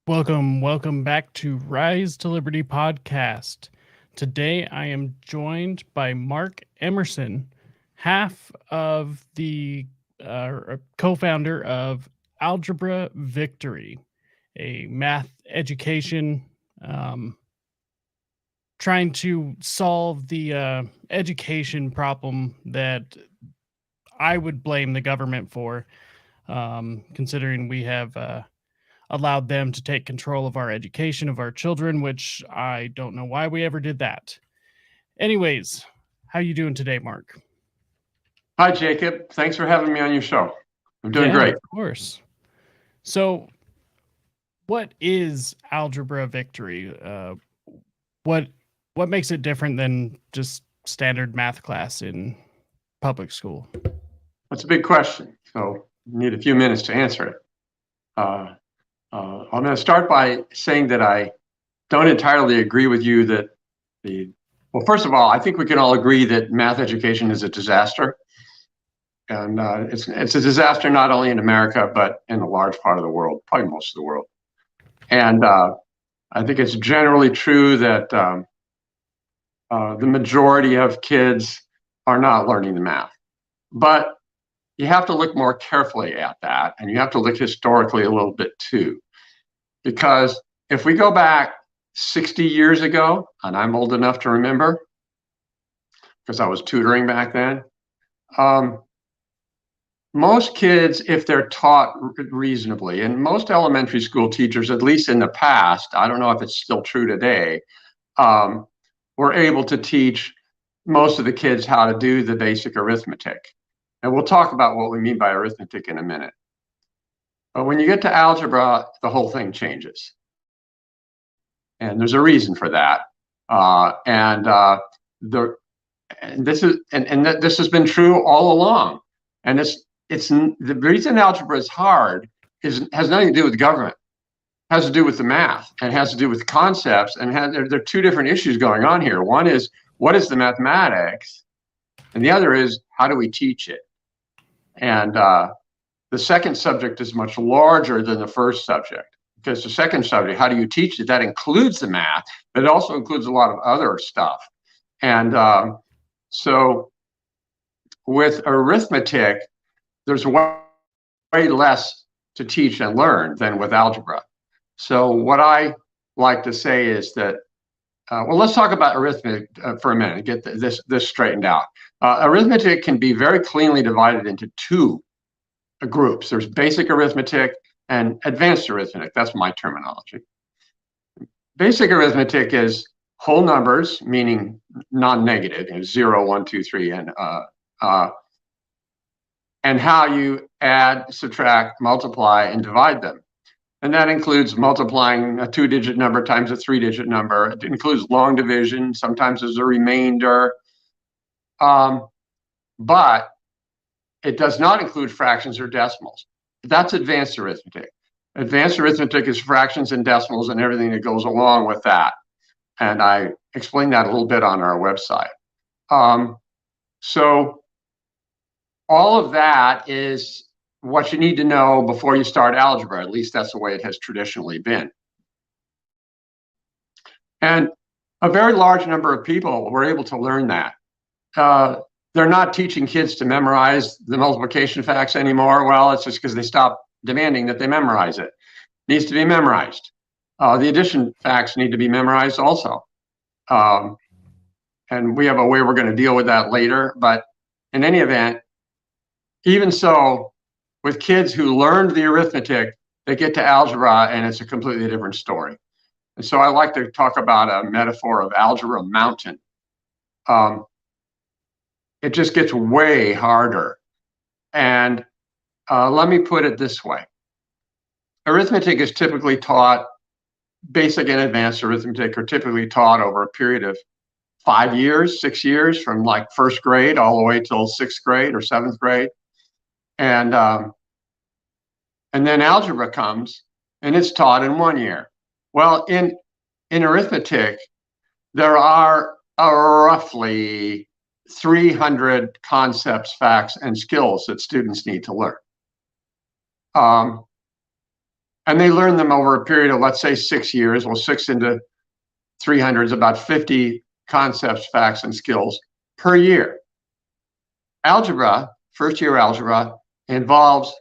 Welcome back to Rise to Liberty podcast. Today I am joined by Mark Emerson, half of the co-founder of AlgebraVictory, a math education trying to solve the education problem that I would blame the government for, considering we have allowed them to take control of our education of our children, which I don't know why we ever did that. Anyways, how you doing today, Mark? Hi, Jacob. Thanks for having me on your show. I'm doing Yeah, great. of course. So, what is AlgebraVictory? What what makes it different than just standard math class in public school? That's a big question, so you need a few minutes to answer it. I'm going to start by saying that I don't entirely agree with you that well, first of all, I think we can all agree that math education is a disaster. And it's a disaster not only in America, but in a large part of the world, probably most of the world. And I think it's generally true that the majority of kids are not learning the math. But you have to look more carefully at that, and you have to look historically a little bit too. Because if we go back 60 years ago, and I'm old enough to remember, because I was tutoring back then, most kids, if they're taught reasonably, and most elementary school teachers, at least in the past, I don't know if it's still true today, were able to teach most of the kids how to do the basic arithmetic. And we'll talk about what we mean by arithmetic in a minute. But when you get to algebra, the whole thing changes. And there's a reason for that. This has been true all along. And it's the reason algebra is hard has nothing to do with the government. It has to do with the math, and it has to do with concepts. And there are two different issues going on here. One is, what is the mathematics? And the other is, how do we teach it? And the second subject is much larger than the first subject, because the second subject, how do you teach it, that includes the math, but it also includes a lot of other stuff. And so with arithmetic, there's way less to teach and learn than with algebra. So what I like to say is that, well, let's talk about arithmetic for a minute and get this straightened out. Arithmetic can be very cleanly divided into two groups. There's basic arithmetic and advanced arithmetic. That's my terminology. Basic arithmetic is whole numbers, meaning non-negative, 0, 1, 2, 3, and how you add, subtract, multiply, and divide them. And that includes multiplying a 2-digit number times a 3-digit number. It includes long division. Sometimes there's a remainder. But it does not include fractions or decimals. That's advanced arithmetic. Advanced arithmetic is fractions and decimals and everything that goes along with that. And I explained that a little bit on our website. So all of that is what you need to know before you start algebra. At least that's the way it has traditionally been. And a very large number of people were able to learn that. They're not teaching kids to memorize the multiplication facts anymore. Well, it's just because they stopped demanding that they memorize it. It needs to be memorized. The addition facts need to be memorized also. And we have a way we're going to deal with that later. But in any event, even so, with kids who learned the arithmetic, they get to algebra and it's a completely different story. And so I like to talk about a metaphor of algebra mountain. It just gets way harder. And let me put it this way. Arithmetic is typically taught, basic and advanced arithmetic are typically taught over a period of 5 years, 6 years, from like first grade all the way till 6th grade or 7th grade. And then algebra comes and it's taught in 1 year. Well, in arithmetic, there are roughly 300 concepts, facts, and skills that students need to learn. And they learn them over a period of, let's say, 6 years. Well, 6 into 300 is about 50 concepts, facts, and skills per year. Algebra, first year algebra, involves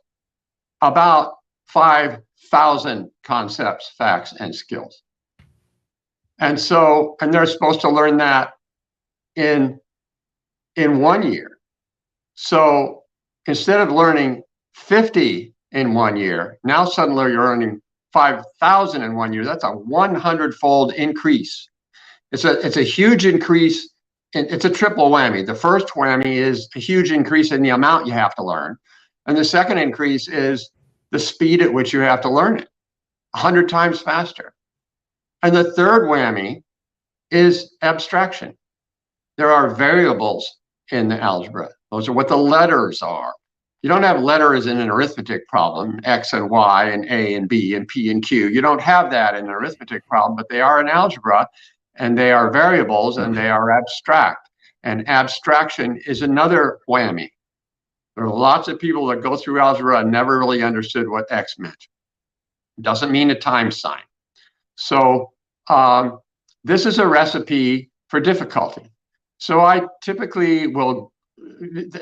about 5,000 concepts, facts, and skills. And so, and they're supposed to learn that in 1 year. So instead of learning 50 in 1 year, now suddenly you're learning 5,000 in 1 year. That's a 100-fold increase. It's a huge increase. It's a triple whammy. The first whammy is a huge increase in the amount you have to learn. And the second increase is the speed at which you have to learn it, 100 times faster. And the third whammy is abstraction. There are variables in the algebra. Those are what the letters are. You don't have letters in an arithmetic problem, X and Y and A and B and P and Q. You don't have that in an arithmetic problem, but they are in algebra, and they are variables, and they are abstract. And abstraction is another whammy. There are lots of people that go through algebra and never really understood what X meant. It doesn't mean a times sign. So this is a recipe for difficulty. So I typically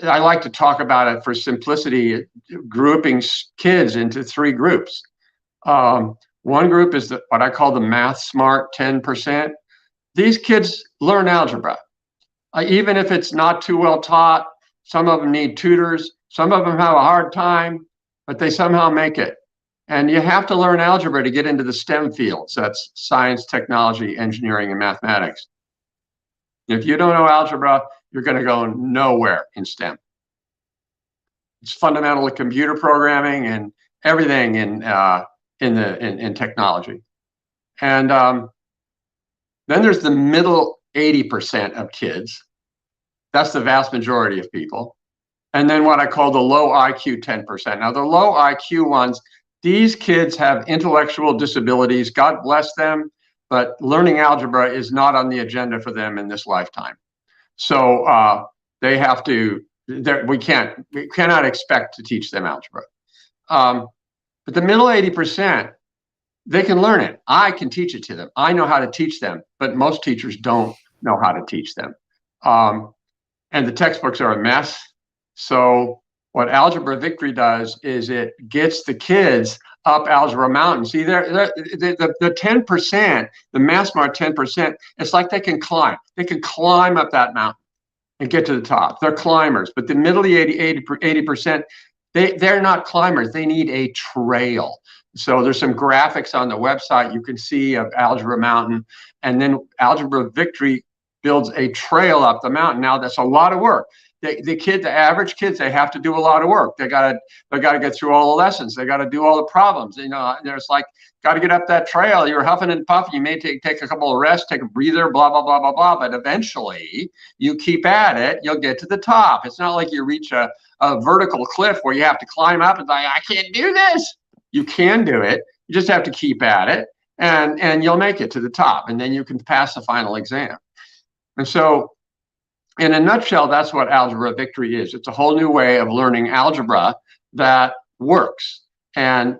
I like to talk about it for simplicity, grouping kids into 3 groups. One group is what I call the math smart 10%. These kids learn algebra. Even if it's not too well taught, some of them need tutors, some of them have a hard time, but they somehow make it. And you have to learn algebra to get into the STEM fields. That's science, technology, engineering, and mathematics. If you don't know algebra, you're going to go nowhere in STEM. It's fundamental to computer programming and everything in technology. And then there's the middle 80% of kids. That's the vast majority of people. And then what I call the low IQ 10%. Now, the low IQ ones, these kids have intellectual disabilities. God bless them. But learning algebra is not on the agenda for them in this lifetime. So they have to, we cannot expect to teach them algebra. But the middle 80%, they can learn it. I can teach it to them. I know how to teach them, but most teachers don't know how to teach them. And the textbooks are a mess. So what AlgebraVictory does is it gets the kids up algebra mountain. See, the 10%, the math smart 10%, it's like they can climb. They can climb up that mountain and get to the top. They're climbers. But the middle 80%, they're not climbers. They need a trail. So there's some graphics on the website you can see of Algebra Mountain, and then AlgebraVictory builds a trail up the mountain. Now that's a lot of work. The average kids, they have to do a lot of work. They gotta get through all the lessons. They gotta do all the problems. You know, there's like, gotta get up that trail. You're huffing and puffing. You may take a couple of rests, take a breather, blah, blah, blah, blah, blah. But eventually you keep at it, you'll get to the top. It's not like you reach a vertical cliff where you have to climb up and like, I can't do this. You can do it. You just have to keep at it, and you'll make it to the top, and then you can pass the final exam. And so in a nutshell, that's what AlgebraVictory is. It's a whole new way of learning algebra that works. And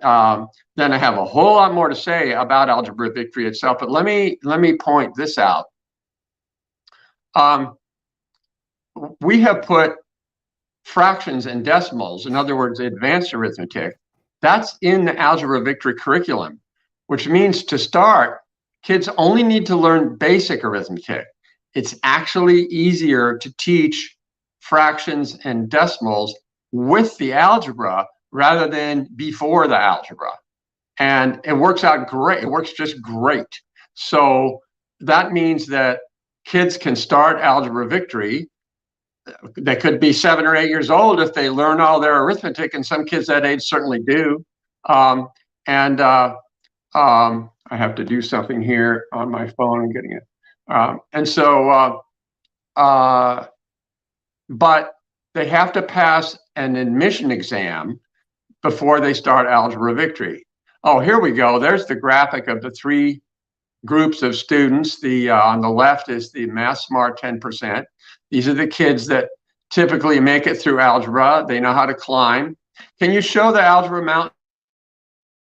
then I have a whole lot more to say about AlgebraVictory itself, but let me point this out. We have put fractions and decimals, in other words, advanced arithmetic, that's in the AlgebraVictory curriculum, which means to start, kids only need to learn basic arithmetic. It's actually easier to teach fractions and decimals with the algebra rather than before the algebra. And it works out great. It works just great. So that means that kids can start AlgebraVictory. They could be 7 or 8 years old if they learn all their arithmetic, and some kids that age certainly do. I have to do something here on my phone. I'm getting it. But they have to pass an admission exam before they start AlgebraVictory. Oh, here we go. There's the graphic of the 3 groups of students. On the left is the Math Smart 10%. These are the kids that typically make it through algebra. They know how to climb. Can you show the Algebra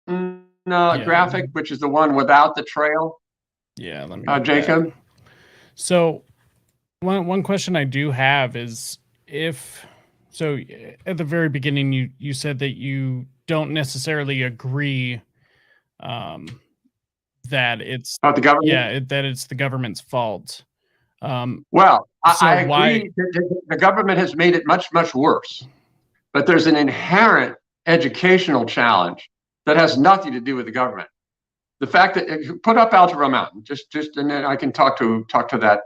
Mountain Yeah. graphic, which is the one without the trail, Yeah, let me get that. Jacob? So one question I do have is so at the very beginning you said that you don't necessarily agree that it's About the government? that it's the government's fault. Well, So I why? agree that the government has made it much, much worse. But there's an inherent educational challenge that has nothing to do with the government. The fact that put up Algebra Mountain, just and then I can talk to that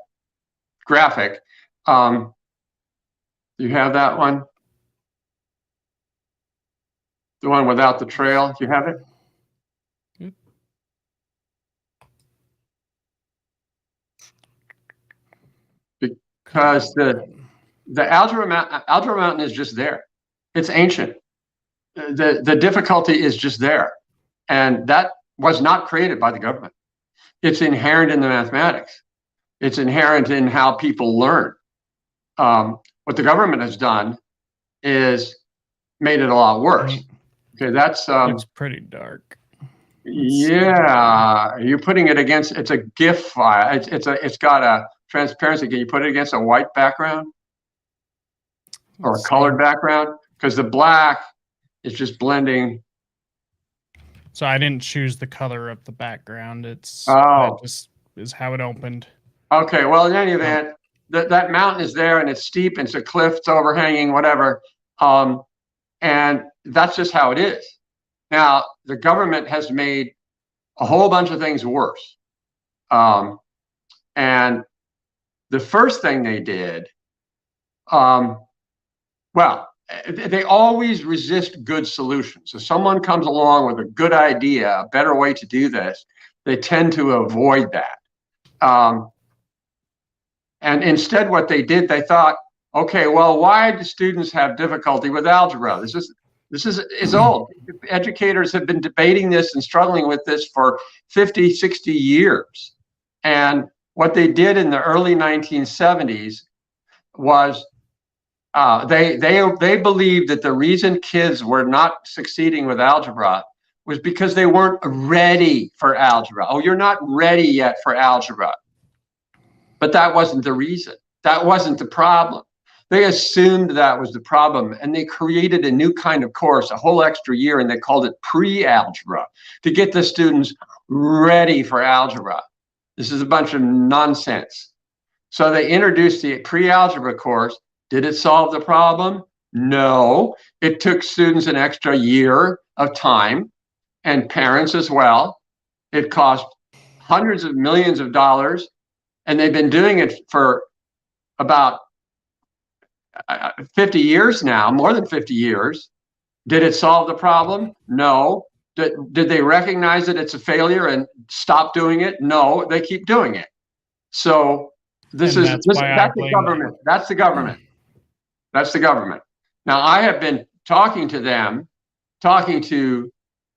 graphic. You have that one, the one without the trail. Do you have it? Because the Algebra Mountain is just there. It's ancient. The difficulty is just there, and that was not created by the government. It's inherent in the mathematics. It's inherent in how people learn. What the government has done is made it a lot worse. Okay, that's looks pretty dark. Yeah, you're putting it against. It's a GIF file. It's got a transparency. Can you put it against a white background or a colored background? Because the black is just blending. So I didn't choose the color of the background. It's that just is how it opened. Okay, well, in any event, that mountain is there and it's steep and it's a cliff, it's overhanging, whatever. And that's just how it is. Now, the government has made a whole bunch of things worse. And the first thing they did, well, they always resist good solutions. If someone comes along with a good idea, a better way to do this, they tend to avoid that. And instead, what they did, they thought, okay, well, why do students have difficulty with algebra? This is old. Educators have been debating this and struggling with this for 50, 60 years. And what they did in the early 1970s was they believed that the reason kids were not succeeding with algebra was because they weren't ready for algebra. Oh, you're not ready yet for algebra. But that wasn't the reason. That wasn't the problem. They assumed that was the problem, and they created a new kind of course, a whole extra year, and they called it pre-algebra to get the students ready for algebra. This is a bunch of nonsense. So they introduced the pre-algebra course. Did it solve the problem? No. It took students an extra year of time, and parents as well. It cost hundreds of millions of dollars. And they've been doing it for about 50 years now, more than 50 years. Did it solve the problem? No. Did they recognize that it's a failure and stop doing it? No, they keep doing it. So that's the government. That's the government. That's the government. Now, I have been talking to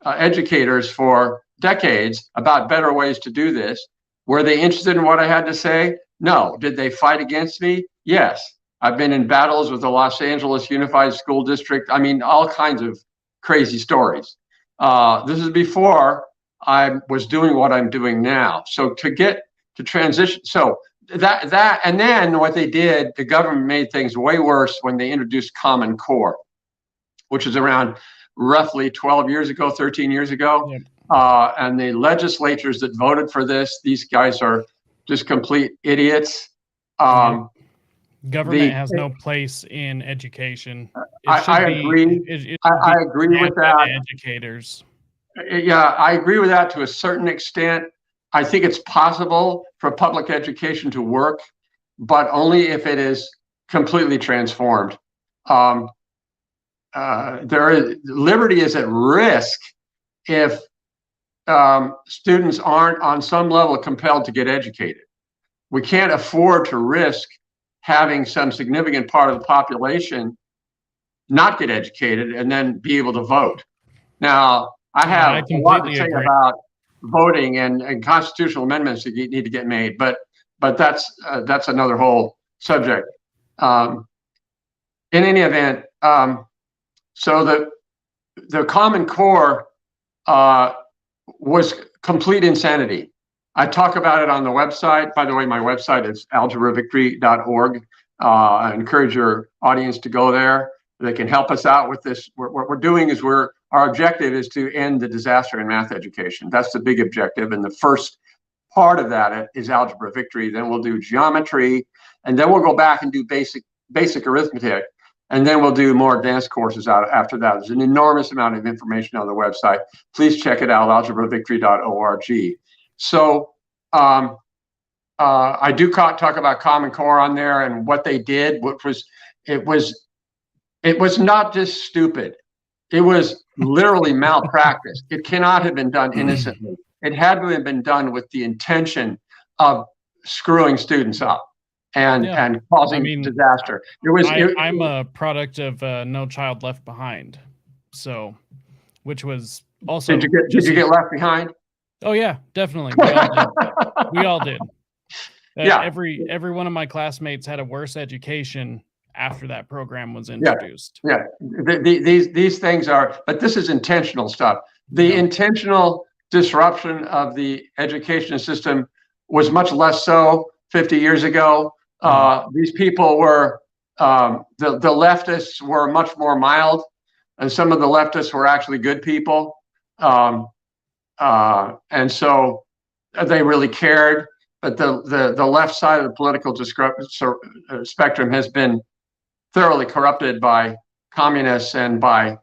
educators for decades about better ways to do this. Were they interested in what I had to say? No. Did they fight against me? Yes. I've been in battles with the Los Angeles Unified School District. I mean, all kinds of crazy stories. This is before I was doing what I'm doing now. So to get to transition, so that, and then what they did, the government made things way worse when they introduced Common Core, which is around roughly 12 years ago, 13 years ago. Yep. And the legislatures that voted for this, these guys are just complete idiots. Government has no place in education. I agree. I agree with that. Educators. Yeah, I agree with that to a certain extent. I think it's possible for public education to work, but only if it is completely transformed. Liberty is at risk if students aren't on some level compelled to get educated. We can't afford to risk having some significant part of the population not get educated and then be able to vote. Now, I have a lot to say about voting and constitutional amendments that need to get made, but that's another whole subject. In any event, so the Common Core was complete insanity. I talk about it on the website. By the way, my website is AlgebraVictory.org. I encourage your audience to go there. They can help us out with this. What we're doing is our objective is to end the disaster in math education. That's the big objective. And the first part of that is Algebra Victory. Then we'll do geometry, and then we'll go back and do basic arithmetic. And then we'll do more advanced courses out after that. There's an enormous amount of information on the website. Please check it out, AlgebraVictory.org. So I do talk about Common Core on there and what they did, which was, it was not just stupid. It was literally malpractice. It cannot have been done innocently. It had to have been done with the intention of screwing students up and causing disaster. I'm a product of No Child Left Behind, so which was also. Did you get left behind? Oh yeah, definitely. We all did. We all did. Yeah. Every one of my classmates had a worse education after that program was introduced. Yeah. These things are, but this is intentional stuff. The intentional disruption of the education system was much less so 50 years ago. These people were, the leftists were much more mild, and some of the leftists were actually good people. And so they really cared, but the left side of the political spectrum has been thoroughly corrupted by communists and by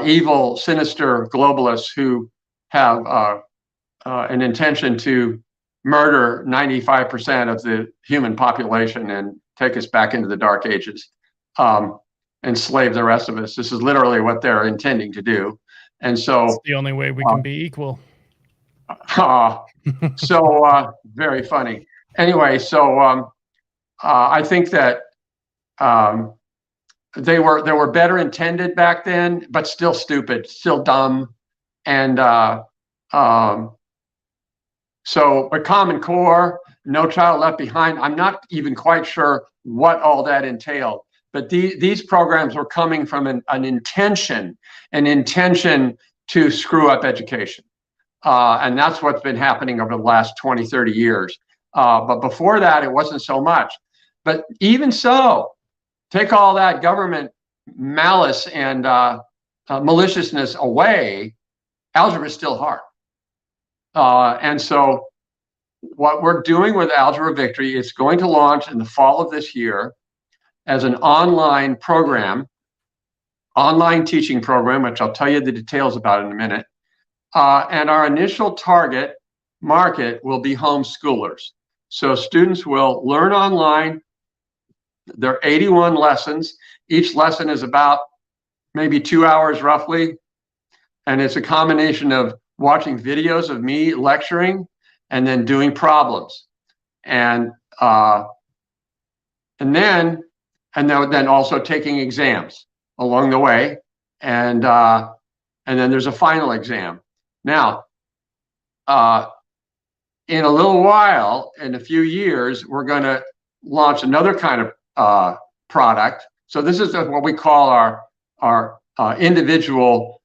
evil, sinister globalists who have an intention to murder 95% of the human population and take us back into the dark ages, enslave the rest of us. This is literally what they're intending to do. And so it's the only way we can be equal. Very funny. Anyway, so I think that they were better intended back then, but still stupid, still dumb. And so a Common Core, No Child Left Behind, I'm not even quite sure what all that entailed, but these programs were coming from an intention to screw up education. And that's what's been happening over the last 20, 30 years. But before that, it wasn't so much. But even so, take all that government malice and maliciousness away, algebra is still hard. And so what we're doing with Algebra Victory is going to launch in the fall of this year as an online program, online teaching program, which I'll tell you the details about in a minute. And our initial target market will be homeschoolers. So students will learn online. There are 81 lessons. Each lesson is about maybe 2 hours roughly. And it's a combination of watching videos of me lecturing and then doing problems. And then also taking exams along the way. And then there's a final exam. Now, in a little while, in a few years, we're going to launch another kind of product. So this is what we call our individual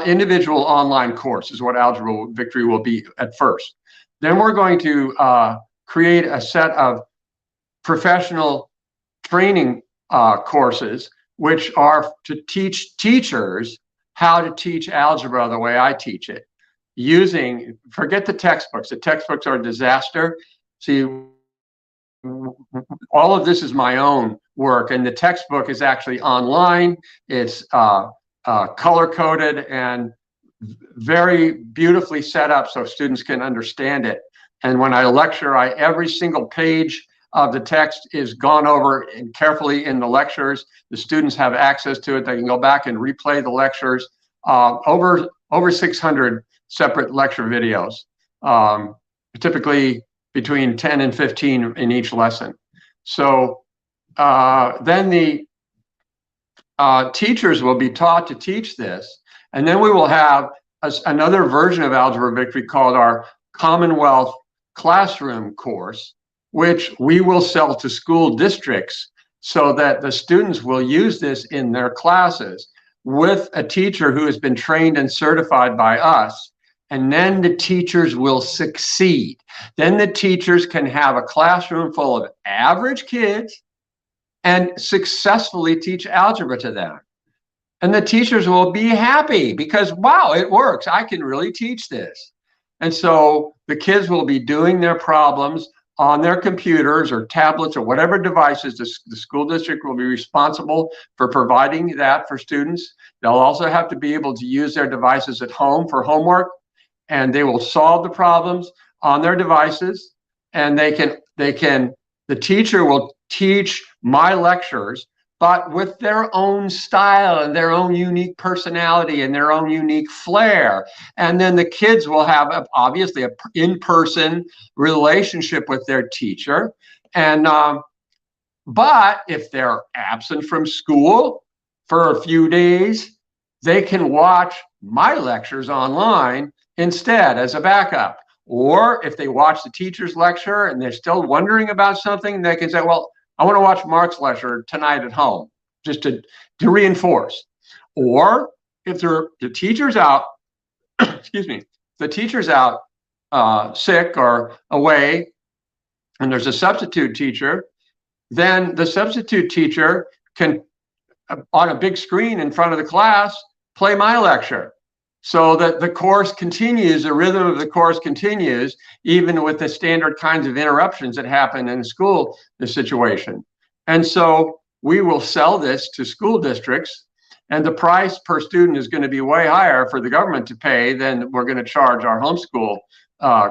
individual online course is what Algebra Victory will be at first. Then we're going to create a set of professional training courses, which are to teach teachers how to teach algebra the way I teach it, using, forget the textbooks. The textbooks are a disaster. See, all of this is my own work, and the textbook is actually online. It's color-coded and very beautifully set up so students can understand it. And when I lecture, every single page of the text is gone over carefully in the lectures. The students have access to it. They can go back and replay the lectures. Over 600 separate lecture videos, typically between 10 and 15 in each lesson. So then the teachers will be taught to teach this. And then we will have another version of Algebra Victory called our Commonwealth Classroom course, which we will sell to school districts so that the students will use this in their classes. with a teacher who has been trained and certified by us, and then the teachers will succeed. Then the teachers can have a classroom full of average kids and successfully teach algebra to them. And the teachers will be happy because, wow, it works. I can really teach this. And so the kids will be doing their problems on their computers or tablets or whatever devices. The school district will be responsible for providing that for students. They'll also have to be able to use their devices at home for homework, and they will solve the problems on their devices. And the teacher will teach my lectures, but with their own style and their own unique personality and their own unique flair. And then the kids will have obviously an in-person relationship with their teacher. And but if they're absent from school for a few days, they can watch my lectures online instead as a backup. Or if they watch the teacher's lecture and they're still wondering about something, they can say, well, I want to watch Mark's lecture tonight at home, just to reinforce. Or if the teacher's out, excuse me, the teacher's out sick or away, and there's a substitute teacher, then the substitute teacher can, on a big screen in front of the class, play my lecture, so that the course continues, the rhythm of the course continues, even with the standard kinds of interruptions that happen in school, the situation. And so we will sell this to school districts, and the price per student is going to be way higher for the government to pay than we're going to charge our homeschool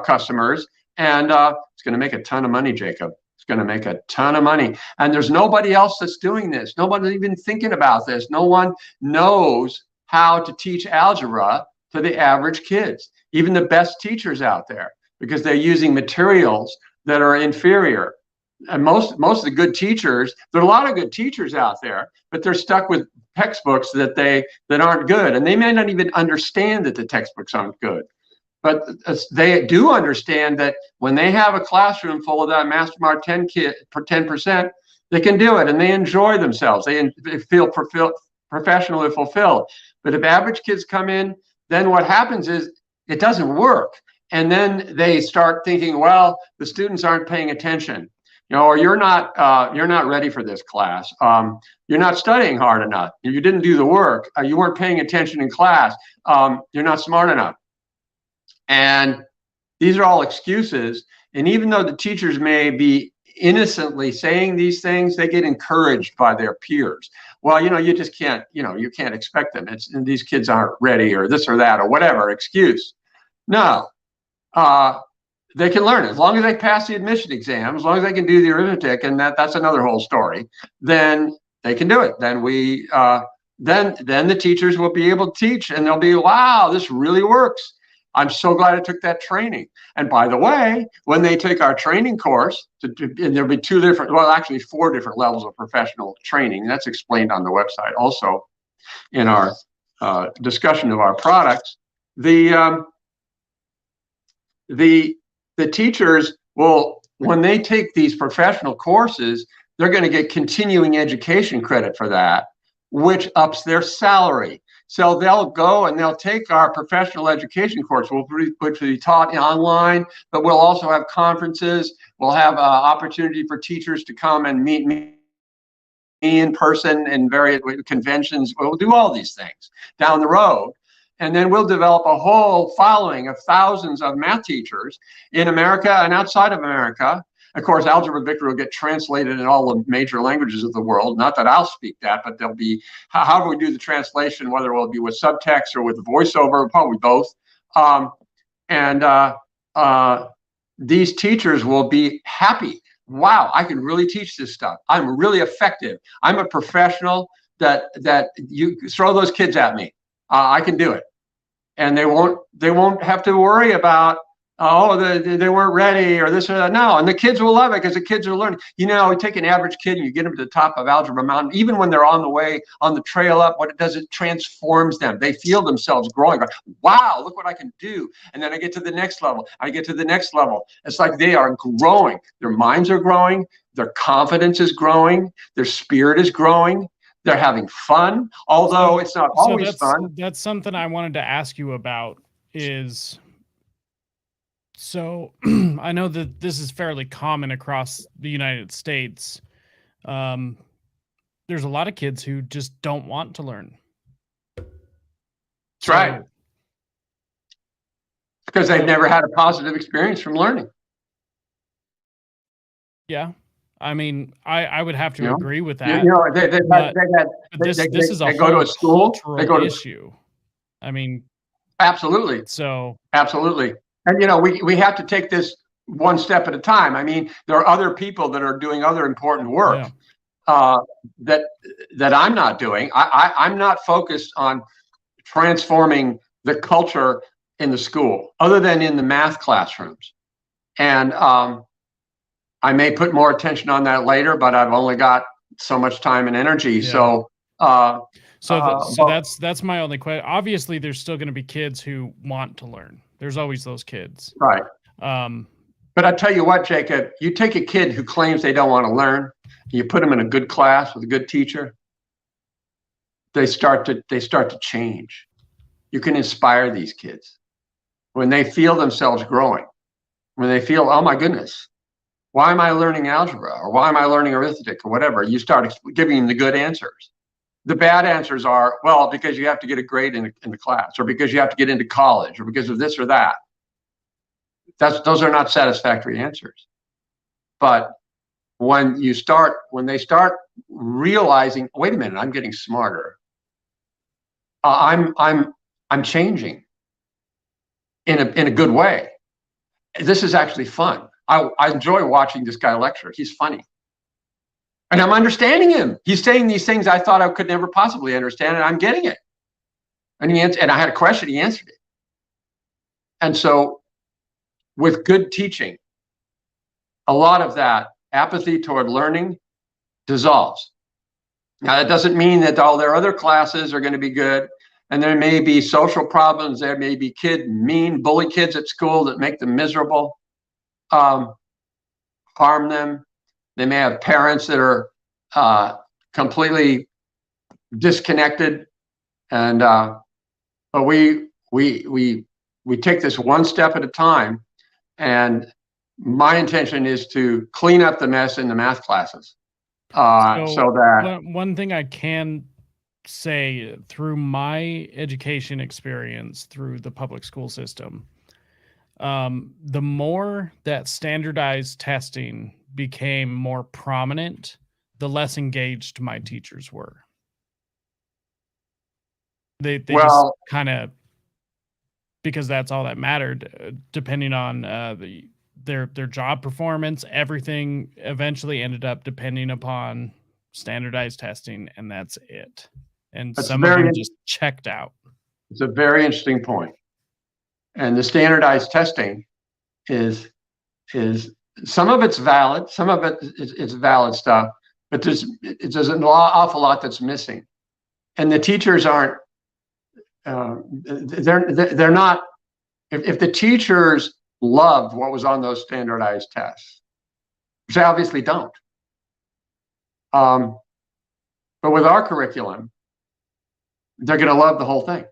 customers. And it's going to make a ton of money, Jacob. It's going to make a ton of money. And there's nobody else that's doing this. Nobody's even thinking about this. No one knows how to teach algebra to the average kids, even the best teachers out there, because they're using materials that are inferior. And most of the good teachers, there are a lot of good teachers out there, but they're stuck with textbooks that aren't good, and they may not even understand that the textbooks aren't good. But they do understand that when they have a classroom full of that MasterMark 10 kid for 10%, they can do it, and they enjoy themselves. They feel professionally fulfilled. But if average kids come in, then what happens is it doesn't work. And then they start thinking, well, the students aren't paying attention, or you're not ready for this class. You're not studying hard enough. You didn't do the work. You weren't paying attention in class. You're not smart enough. And these are all excuses. And even though the teachers may be innocently saying these things, they get encouraged by their peers. Well, you just can't, you can't expect them. These kids aren't ready, or this or that, or whatever excuse. No, they can learn it. As long as they pass the admission exam, as long as they can do the arithmetic, and that's another whole story, then they can do it. Then then the teachers will be able to teach, and they'll be, wow, this really works. I'm so glad I took that training. And by the way, when they take our training course, and there'll be actually 4 different levels of professional training. That's explained on the website also in our discussion of our products. The teachers will, when they take these professional courses, they're going to get continuing education credit for that, which ups their salary. So they'll go and they'll take our professional education course, which will be taught online, but we'll also have conferences. We'll have opportunity for teachers to come and meet me in person in various conventions. We'll do all these things down the road. And then we'll develop a whole following of thousands of math teachers in America and outside of America. Of course, AlgebraVictory will get translated in all the major languages of the world. Not that I'll speak that, but there'll be, however we do the translation, whether it will be with subtext or with voiceover, probably both. These teachers will be happy. Wow, I can really teach this stuff. I'm really effective. I'm a professional that you throw those kids at me. I can do it. And they won't have to worry about, oh, they weren't ready or this or that. No, and the kids will love it because the kids are learning. You take an average kid and you get them to the top of Algebra Mountain, even when they're on the way, on the trail up, what it does, it transforms them. They feel themselves growing. Wow, look what I can do. And then I get to the next level. I get to the next level. It's like they are growing. Their minds are growing. Their confidence is growing. Their spirit is growing. They're having fun, although it's not always fun. That's something I wanted to ask you about is, so I know that this is fairly common across the United States. Um, there's a lot of kids who just don't want to learn. That's right. Because they've never had a positive experience from learning. Yeah. I mean, I would have to agree with that. This is a go to a school, they go to issue. I mean, absolutely. So absolutely. And we have to take this one step at a time. I mean, there are other people that are doing other important work that I'm not doing. I'm not focused on transforming the culture in the school, other than in the math classrooms. And I may put more attention on that later, but I've only got so much time and energy. Yeah. So that's my only question. Obviously, there's still going to be kids who want to learn. There's always those kids, right? But I tell you what, Jacob, you take a kid who claims they don't want to learn, you put them in a good class with a good teacher, they start to change. You can inspire these kids when they feel themselves growing, when they feel, oh my goodness, why am I learning algebra, or why am I learning arithmetic, or whatever. You start giving them the good answers. The bad answers are, well, because you have to get a grade in the class, or because you have to get into college, or because of this or that. Those are not satisfactory answers. But when they start realizing, wait a minute, I'm getting smarter. I'm changing in a good way. This is actually fun. I enjoy watching this guy lecture. He's funny. And I'm understanding him. He's saying these things I thought I could never possibly understand, and I'm getting it. And I had a question, he answered it. And so with good teaching, a lot of that apathy toward learning dissolves. Now, that doesn't mean that all their other classes are going to be good. And there may be social problems. There may be mean, bully kids at school that make them miserable, harm them. They may have parents that are completely disconnected. And but we take this one step at a time. And my intention is to clean up the mess in the math classes. So that one thing I can say through my education experience through the public school system, the more that standardized testing became more prominent, the less engaged my teachers were. They just kind of, because that's all that mattered, depending on their job performance, everything eventually ended up depending upon standardized testing, and that's it. And some of them just checked out. It's a very interesting point. And the standardized testing is some of it's valid, some of it is valid stuff, but there's an awful lot that's missing. And the teachers aren't, they're not, if the teachers loved what was on those standardized tests, which they obviously don't. But with our curriculum, they're going to love the whole thing.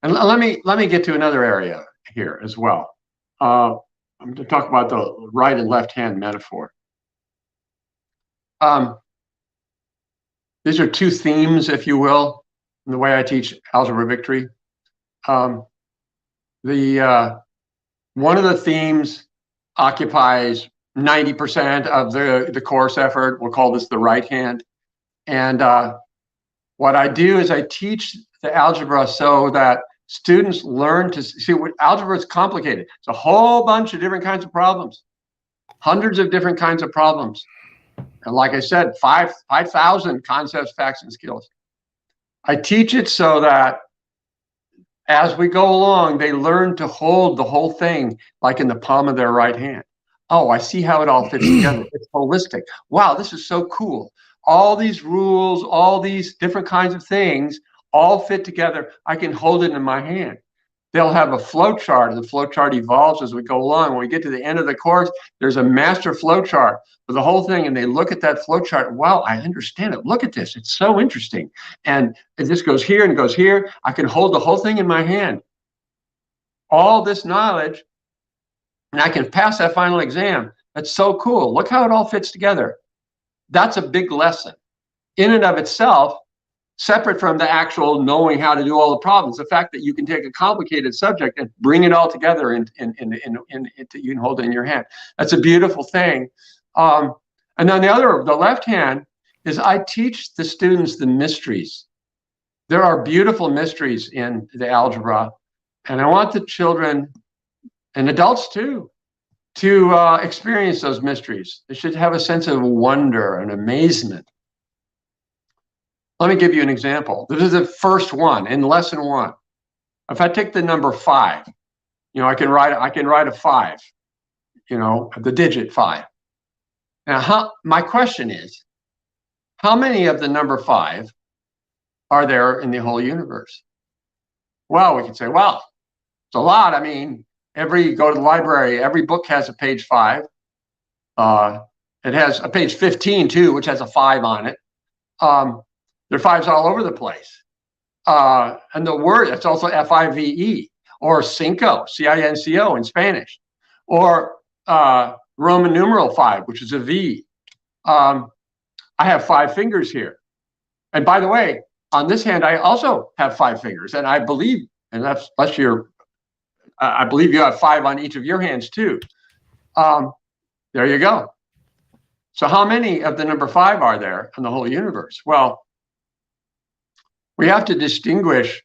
And let me get to another area here as well. I'm going to talk about the right and left hand metaphor. These are two themes, if you will, in the way I teach AlgebraVictory. One of the themes occupies 90% of the course effort. We'll call this the right hand. And what I do is I teach the algebra so that students learn to see what algebra is complicated. It's a whole bunch of different kinds of problems, hundreds of different kinds of problems. And like I said, 5,000 concepts, facts, and skills. I teach it so that as we go along, they learn to hold the whole thing like in the palm of their right hand. Oh, I see how it all fits together. It's holistic. Wow, this is so cool. All these rules, all these different kinds of things all fit together. I can hold it in my hand. they'll have a flow chart, and the flow chart evolves as we go along. When we get to the end of the course, there's a master flow chart for the whole thing, and they look at that flow chart. Wow, I understand it. Look at this. It's so interesting. And this goes here and goes here. I can hold the whole thing in my hand. All this knowledge, and I can pass that final exam. That's so cool. Look how it all fits together. That's a big lesson in and of itself, separate from the actual knowing how to do all the problems. The fact that you can take a complicated subject and bring it all together and you can hold it in your hand. That's a beautiful thing. And then the left hand is I teach the students the mysteries. There are beautiful mysteries in the algebra, and I want the children and adults too to experience those mysteries. They should have a sense of wonder and amazement. Let me give you an example. This is the first one in lesson 1. If I take the number 5, I can write a 5, the digit 5. Now, my question is, how many of the number 5 are there in the whole universe? Well, we can say, well, it's a lot. I mean, go to the library, every book has a page 5. It has a page 15 too, which has a 5 on it. There are 5s all over the place. And the word, it's also F-I-V-E, or cinco, C-I-N-C-O in Spanish, or Roman numeral 5, which is a V. I have 5 fingers here. And by the way, on this hand, I also have 5 fingers. And I believe, and I believe you have 5 on each of your hands too. There you go. So how many of the number 5 are there in the whole universe? Well, we have to distinguish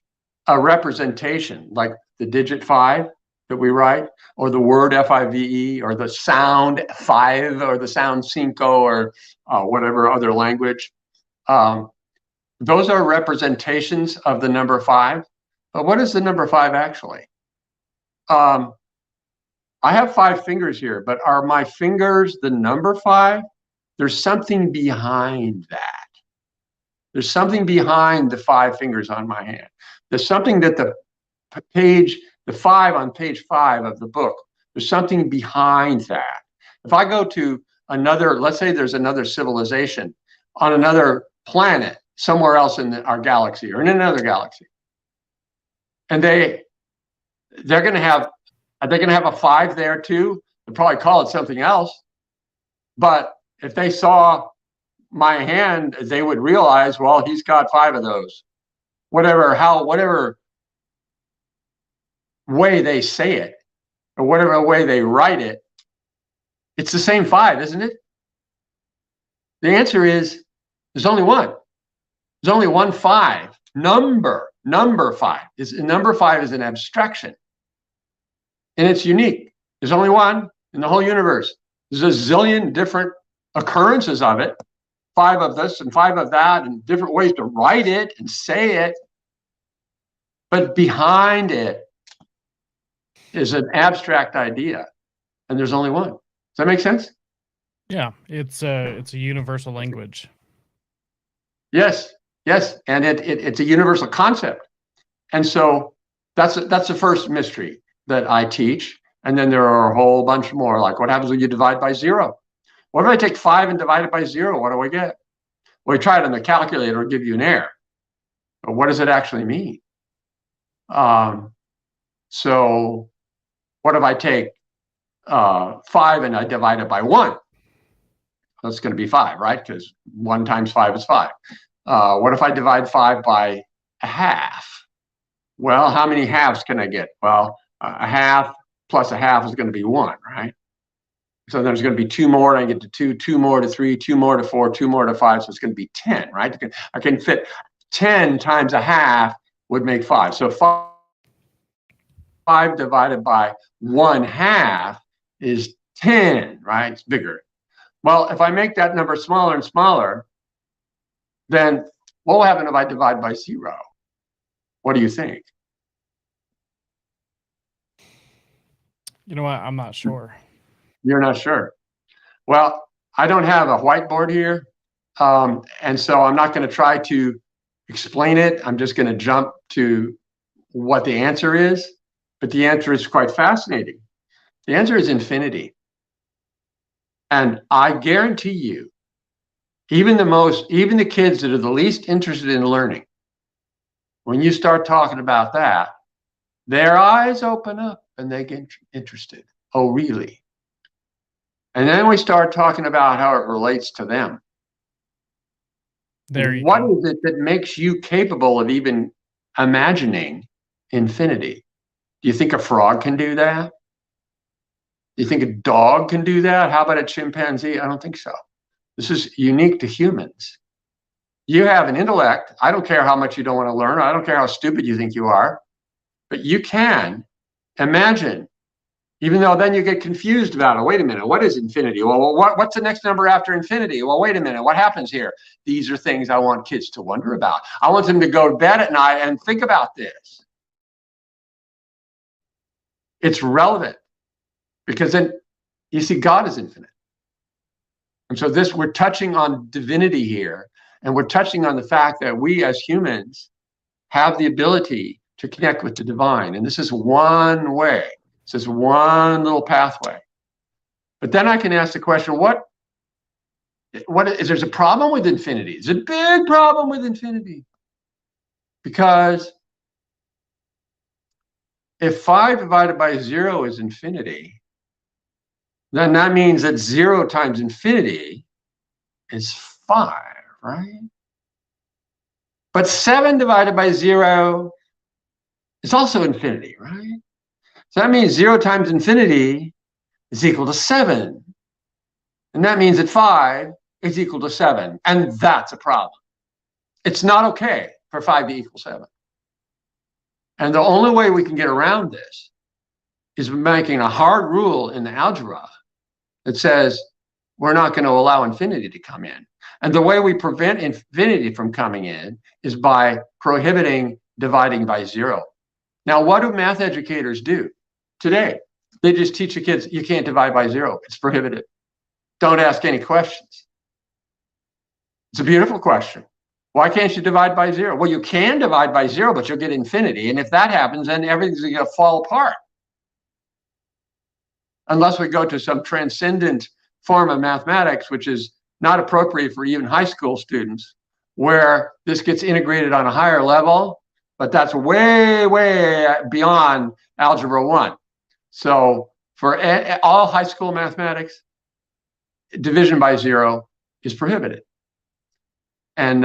a representation like the digit 5 that we write, or the word F-I-V-E, or the sound 5, or the sound cinco, or whatever other language. Those are representations of the number 5. But what is the number 5 actually? I have 5 fingers here, but are my fingers the number 5? There's something behind that. There's something behind the 5 fingers on my hand. There's something that the 5 on page 5 of the book, there's something behind that. If I go to another, let's say there's another civilization on another planet, somewhere else in our galaxy or in another galaxy, and they're going to have, are they going to have a 5 there too? They'll probably call it something else. But if they saw my hand, they would realize, well, he's got 5 of those. Whatever way they say it, or whatever way they write it, it's the same 5, isn't it? The answer is there's only one. There's only one 5. Number 5 is an abstraction, and it's unique. There's only one in the whole universe. There's a zillion different occurrences of it, 5 of this and 5 of that, and different ways to write it and say it. But behind it is an abstract idea, and there's only one. Does that make sense? Yeah, it's a universal language. Yes, and it's a universal concept, and so that's the first mystery that I teach. And then there are a whole bunch more, like what happens when you divide by 0? What if I take 5 and divide it by 0? What do I get? Well, you try it on the calculator, it'll give you an error. But what does it actually mean? So what if I take 5 and I divide it by 1? That's going to be 5, right? Because 1 times 5 is 5. What if I divide 5 by a half? Well, how many halves can I get? Well, a half plus a half is going to be 1, right? So there's going to be 2 more, and I get to 2, 2 more to 3, 2 more to 4, 2 more to 5, so it's going to be 10, right? I can fit 10 times a half would make 5. So 5 divided by 1/2 is 10, right? It's bigger. Well, if I make that number smaller and smaller, then what will happen if I divide by 0? What do you think? You know what? I'm not sure. You're not sure. Well, I don't have a whiteboard here, and so I'm not going to try to explain it. I'm just going to jump to what the answer is. But the answer is quite fascinating. The answer is infinity. And I guarantee you, even the kids that are the least interested in learning, when you start talking about that, their eyes open up and they get interested. Oh, really? And then we start talking about how it relates to them. There you What go. is it that makes you capable of even imagining infinity? Do you think a frog can do that? Do you think a dog can do that? How about a chimpanzee? I don't think so. This is unique to humans. You have an intellect. I don't care how much you don't want to learn. I don't care how stupid you think you are, but you can imagine, even though then you get confused about it. Wait a minute, what is infinity? Well, what's the next number after infinity? Well, wait a minute, what happens here? These are things I want kids to wonder about. I want them to go to bed at night and think about this. It's relevant because then you see God is infinite. And so we're touching on divinity here, and we're touching on the fact that we as humans have the ability to connect with the divine. And this is one way. This is one little pathway. But then I can ask the question, what is there's a problem with infinity? There's a big problem with infinity. Because if 5 divided by 0 is infinity, then that means that 0 times infinity is 5, right? But 7 divided by 0 is also infinity, right? So that means 0 times infinity is equal to 7. And that means that 5 is equal to 7. And that's a problem. It's not okay for 5 to equal 7. And the only way we can get around this is making a hard rule in the algebra that says we're not going to allow infinity to come in. And the way we prevent infinity from coming in is by prohibiting dividing by 0. Now, what do math educators do today? They just teach the kids, you can't divide by 0. It's prohibited. Don't ask any questions. It's a beautiful question. Why can't you divide by 0? Well, you can divide by 0, but you'll get infinity. And if that happens, then everything's going to fall apart. Unless we go to some transcendent form of mathematics, which is not appropriate for even high school students, where this gets integrated on a higher level, but that's way, way beyond Algebra 1. So for all high school mathematics, division by 0 is prohibited. And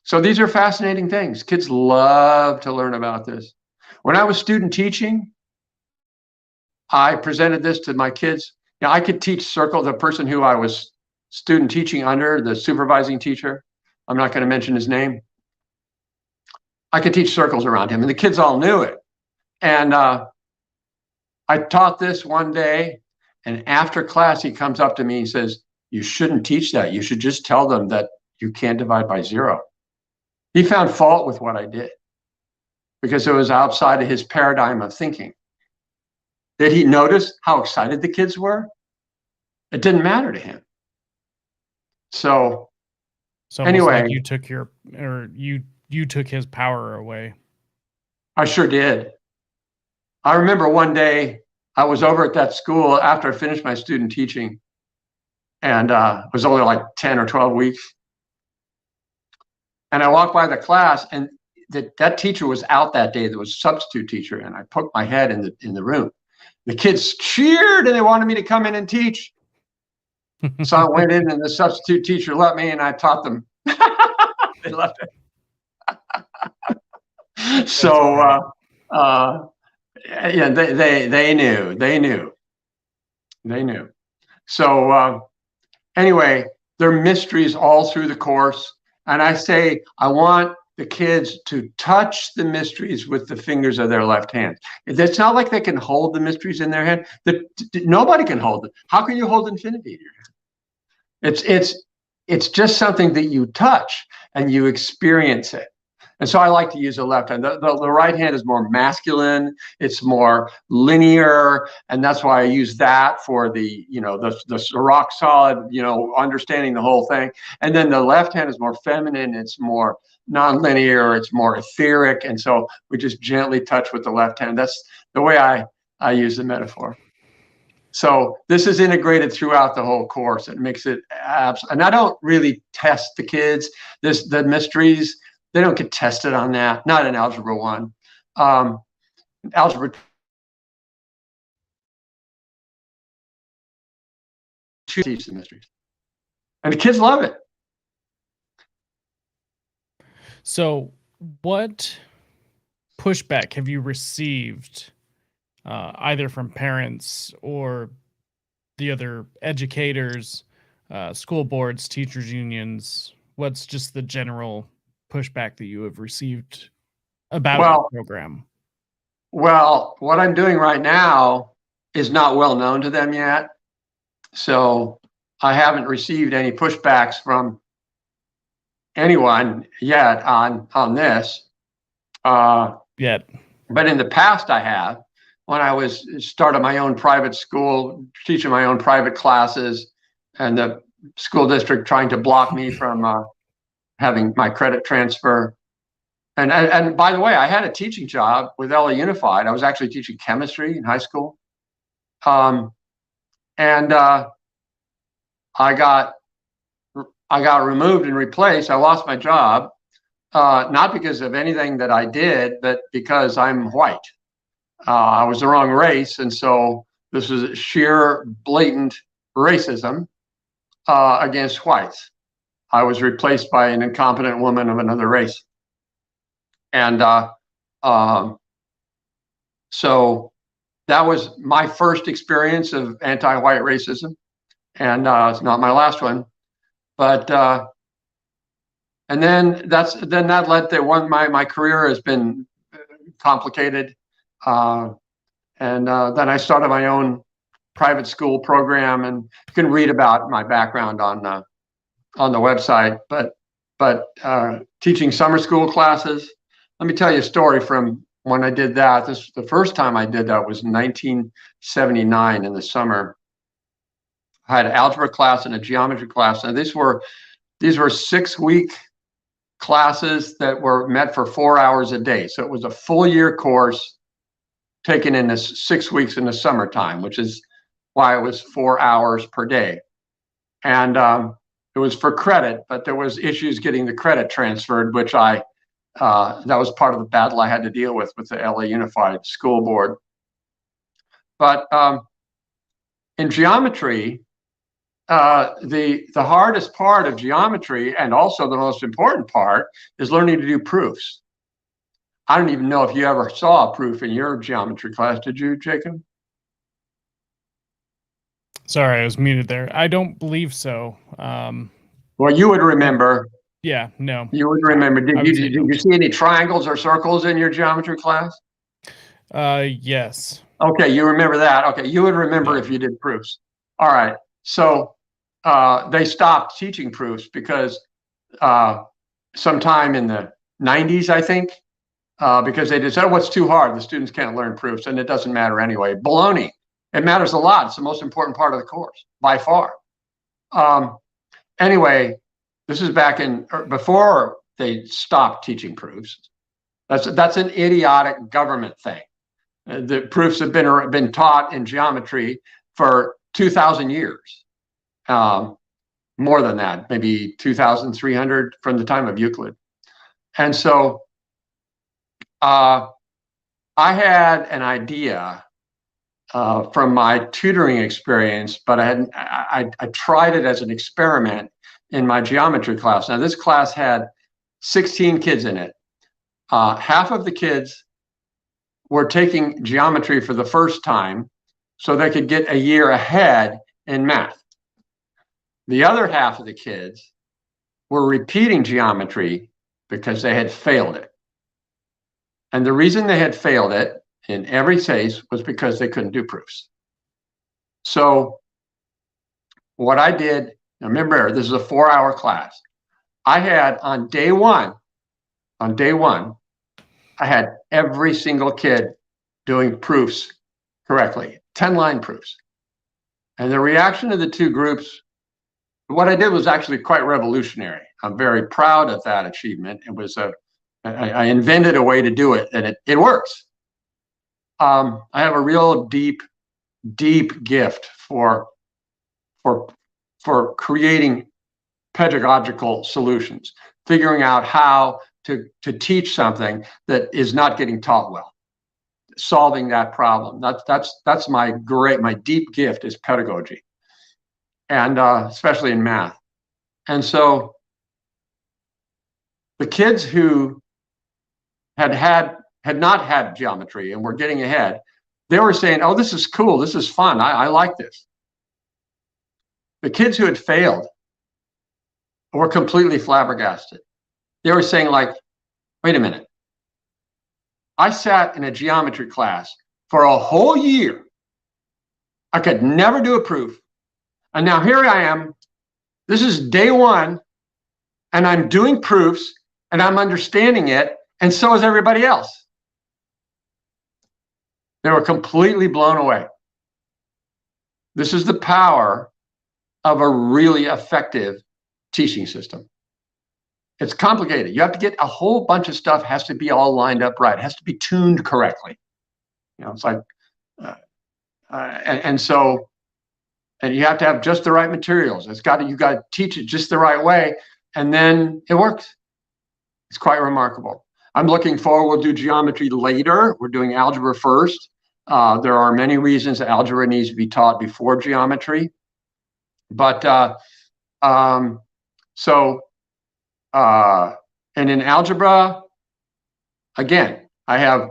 so these are fascinating things. Kids love to learn about this. When I was student teaching, I presented this to my kids. I could teach circle, the person who I was student teaching under, the supervising teacher. I'm not going to mention his name. I could teach circles around him, and the kids all knew it. And I taught this one day, and after class, he comes up to me and says, you shouldn't teach that. You should just tell them that you can't divide by 0. He found fault with what I did because it was outside of his paradigm of thinking. Did he notice how excited the kids were? It didn't matter to him. So anyway, like you took you took his power away. I sure did. I remember one day I was over at that school after I finished my student teaching, and it was only like 10 or 12 weeks. And I walked by the class, and that teacher was out that day. There was a substitute teacher, and I poked my head in the room. The kids cheered, and they wanted me to come in and teach. So I went in, and the substitute teacher let me, and I taught them. They loved it. So yeah, they knew. So anyway, there are mysteries all through the course, and I say I want the kids to touch the mysteries with the fingers of their left hand. It's not like they can hold the mysteries in their hand. Nobody can hold it. How can you hold infinity in your hand? It's just something that you touch and you experience it. And so I like to use the left hand. The right hand is more masculine. It's more linear, and that's why I use that for the rock solid, understanding the whole thing. And then the left hand is more feminine. It's more nonlinear, it's more etheric. And so we just gently touch with the left hand. That's the way I use the metaphor. So this is integrated throughout the whole course. It makes it and I don't really test the kids. The mysteries, they don't get tested on that. Not in Algebra 1. Algebra 2 teach the mysteries. And the kids love it. So what pushback have you received either from parents or the other educators, school boards, teachers unions? What's just the general pushback that you have received about your program? Well, what I'm doing right now is not well known to them yet. So I haven't received any pushbacks from anyone yet on this. Yet. But in the past I have, when I was started my own private school, teaching my own private classes, and the school district trying to block me from having my credit transfer. And by the way, I had a teaching job with LA Unified. I was actually teaching chemistry in high school. I got removed and replaced. I lost my job, not because of anything that I did, but because I'm white. I was the wrong race, and so this was sheer blatant racism against whites. I was replaced by an incompetent woman of another race. And so that was my first experience of anti-white racism, and it's not my last one. But and then that led to my career has been complicated, and then I started my own private school program, and you can read about my background on the website. But teaching summer school classes. Let me tell you a story from when I did that. The first time I did that was in 1979 in the summer. I had an algebra class and a geometry class, and these were 6-week classes that were meant for 4 hours a day. So it was a full year course taken in this 6 weeks in the summertime, which is why it was 4 hours per day. And it was for credit, but there was issues getting the credit transferred, which that was part of the battle I had to deal with the LA Unified School Board. But in geometry, the hardest part of geometry, and also the most important part, is learning to do proofs. I don't even know if you ever saw a proof in your geometry class. Did you, Jacob? Sorry, I was muted there. I don't believe so. Well, you would remember. Yeah, no. You would remember. Did you see any triangles or circles in your geometry class? Yes. Okay, you remember that. Okay, you would remember if you did proofs. All right. So they stopped teaching proofs because sometime in the 90s, I think, because they just said, oh, it's too hard. The students can't learn proofs, and it doesn't matter anyway. Baloney. It matters a lot. It's the most important part of the course, by far. Anyway, this is back before they stopped teaching proofs. That's an idiotic government thing. The proofs have been taught in geometry for 2,000 years. More than that, maybe 2,300 from the time of Euclid. And so I had an idea from my tutoring experience, but I tried it as an experiment in my geometry class. Now, this class had 16 kids in it. Half of the kids were taking geometry for the first time so they could get a year ahead in math. The other half of the kids were repeating geometry because they had failed it. And the reason they had failed it in every case was because they couldn't do proofs. So what I did, remember, this is a 4-hour class. I had on day one, I had every single kid doing proofs correctly, 10-line proofs. And the reaction of the two groups what I did was actually quite revolutionary. I'm very proud of that achievement. It was I invented a way to do it, and it works. I have a real deep gift for creating pedagogical solutions, figuring out how to teach something that is not getting taught well, solving that problem. That's my deep gift is pedagogy, and especially in math. And so the kids who had not had geometry and were getting ahead, they were saying, "Oh, this is cool. This is fun. I like this." The kids who had failed were completely flabbergasted. They were saying, like, "Wait a minute. I sat in a geometry class for a whole year. I could never do a proof. And now here I am. This is day one, and I'm doing proofs, and I'm understanding it, and so is everybody else." They were completely blown away. This is the power of a really effective teaching system. It's complicated. You have to get a whole bunch of stuff, has to be all lined up right. It has to be tuned correctly. It's like, and you have to have just the right materials. You got to teach it just the right way, and then it works. It's quite remarkable. I'm looking forward. We'll do geometry later. We're doing algebra first. There are many reasons that algebra needs to be taught before geometry. But and in algebra, again, I have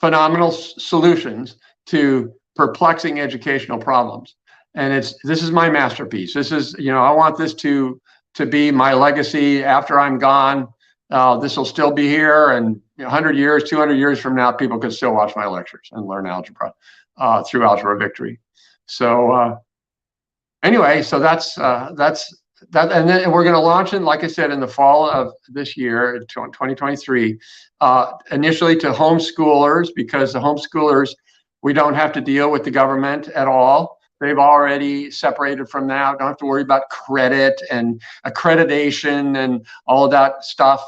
phenomenal solutions to perplexing educational problems. And this is my masterpiece. This is, I want this to be my legacy after I'm gone. This will still be here, and 100 years, 200 years from now, people can still watch my lectures and learn algebra through AlgebraVictory. So anyway, so that's that, and then we're going to launch it, like I said, in the fall of this year, 2023, initially to homeschoolers, because the homeschoolers, we don't have to deal with the government at all. They've already separated from that. Don't have to worry about credit and accreditation and all of that stuff.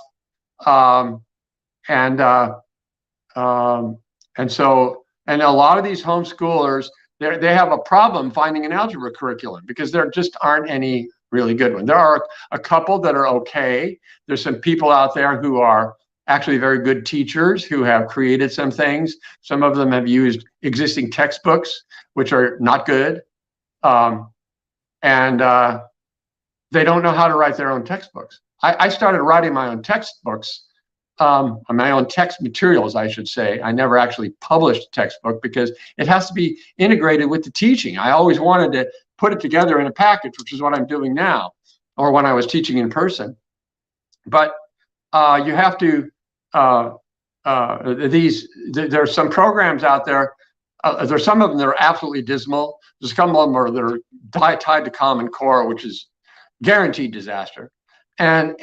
And a lot of these homeschoolers, they have a problem finding an algebra curriculum because there just aren't any really good one. There are a couple that are okay. There's some people out there who are actually very good teachers who have created some things. Some of them have used existing textbooks, which are not good. And they don't know how to write their own textbooks. I started writing my own textbooks, my own text materials, I should say. I never actually published a textbook because it has to be integrated with the teaching. I always wanted to put it together in a package, which is what I'm doing now, or when I was teaching in person. But you have to, there's some programs out there. There's some of them that are absolutely dismal. There's some of them that are tied to Common Core, which is guaranteed disaster. And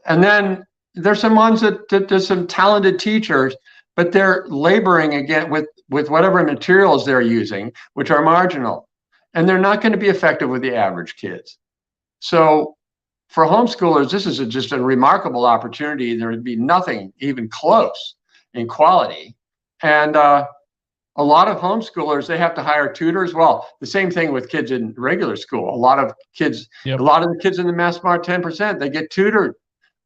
then there's some ones that there's some talented teachers, but they're laboring again with whatever materials they're using, which are marginal, and they're not going to be effective with the average kids. So for homeschoolers, this is just a remarkable opportunity. There would be nothing even close in quality. And a lot of homeschoolers, they have to hire tutors. Well, the same thing with kids in regular school. A lot of the kids in the Math Smart 10%, they get tutored.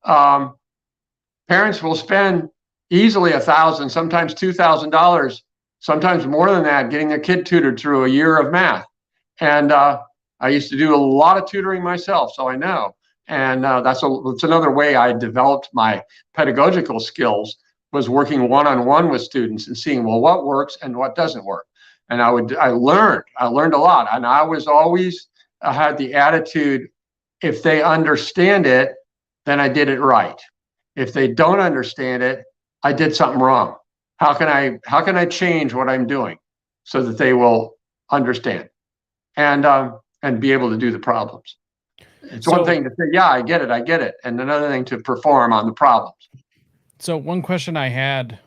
Parents will spend easily $1,000, sometimes $2,000, sometimes more than that, getting their kid tutored through a year of math. And I used to do a lot of tutoring myself, so I know. And that's another way I developed my pedagogical skills, was working one-on-one with students and seeing, well, what works and what doesn't work. And I learned a lot. And I was always had the attitude, if they understand it, then I did it right. If they don't understand it, I did something wrong. How can I change what I'm doing so that they will understand and be able to do the problems? It's one thing to say, yeah, I get it. And another thing to perform on the problems. So one question I had,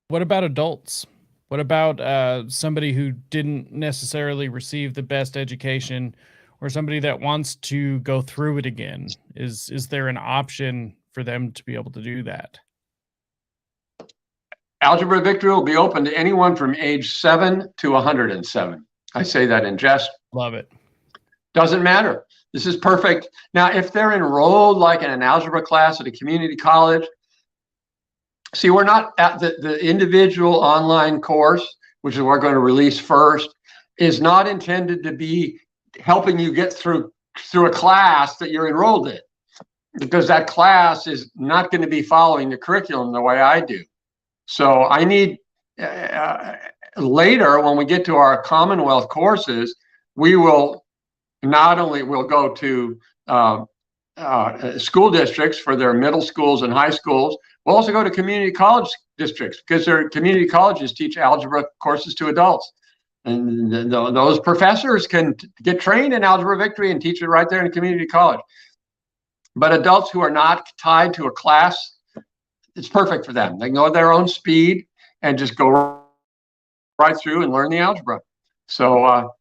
what about adults? What about somebody who didn't necessarily receive the best education or somebody that wants to go through it again? Is there an option for them to be able to do that? AlgebraVictory will be open to anyone from age 7 to 107. I say that in jest. Love it. Doesn't matter. This is perfect. Now, if they're enrolled like in an algebra class at a community college, see, we're not at the individual online course, which is what we're going to release first, is not intended to be helping you get through a class that you're enrolled in, because that class is not going to be following the curriculum the way I do. So I need later, when we get to our Commonwealth courses, we will not only will go to school districts for their middle schools and high schools, we'll also go to community college districts, because their community colleges teach algebra courses to adults. And those professors can get trained in AlgebraVictory and teach it right there in community college. But adults who are not tied to a class, it's perfect for them. They can go at their own speed and just go right through and learn the algebra. So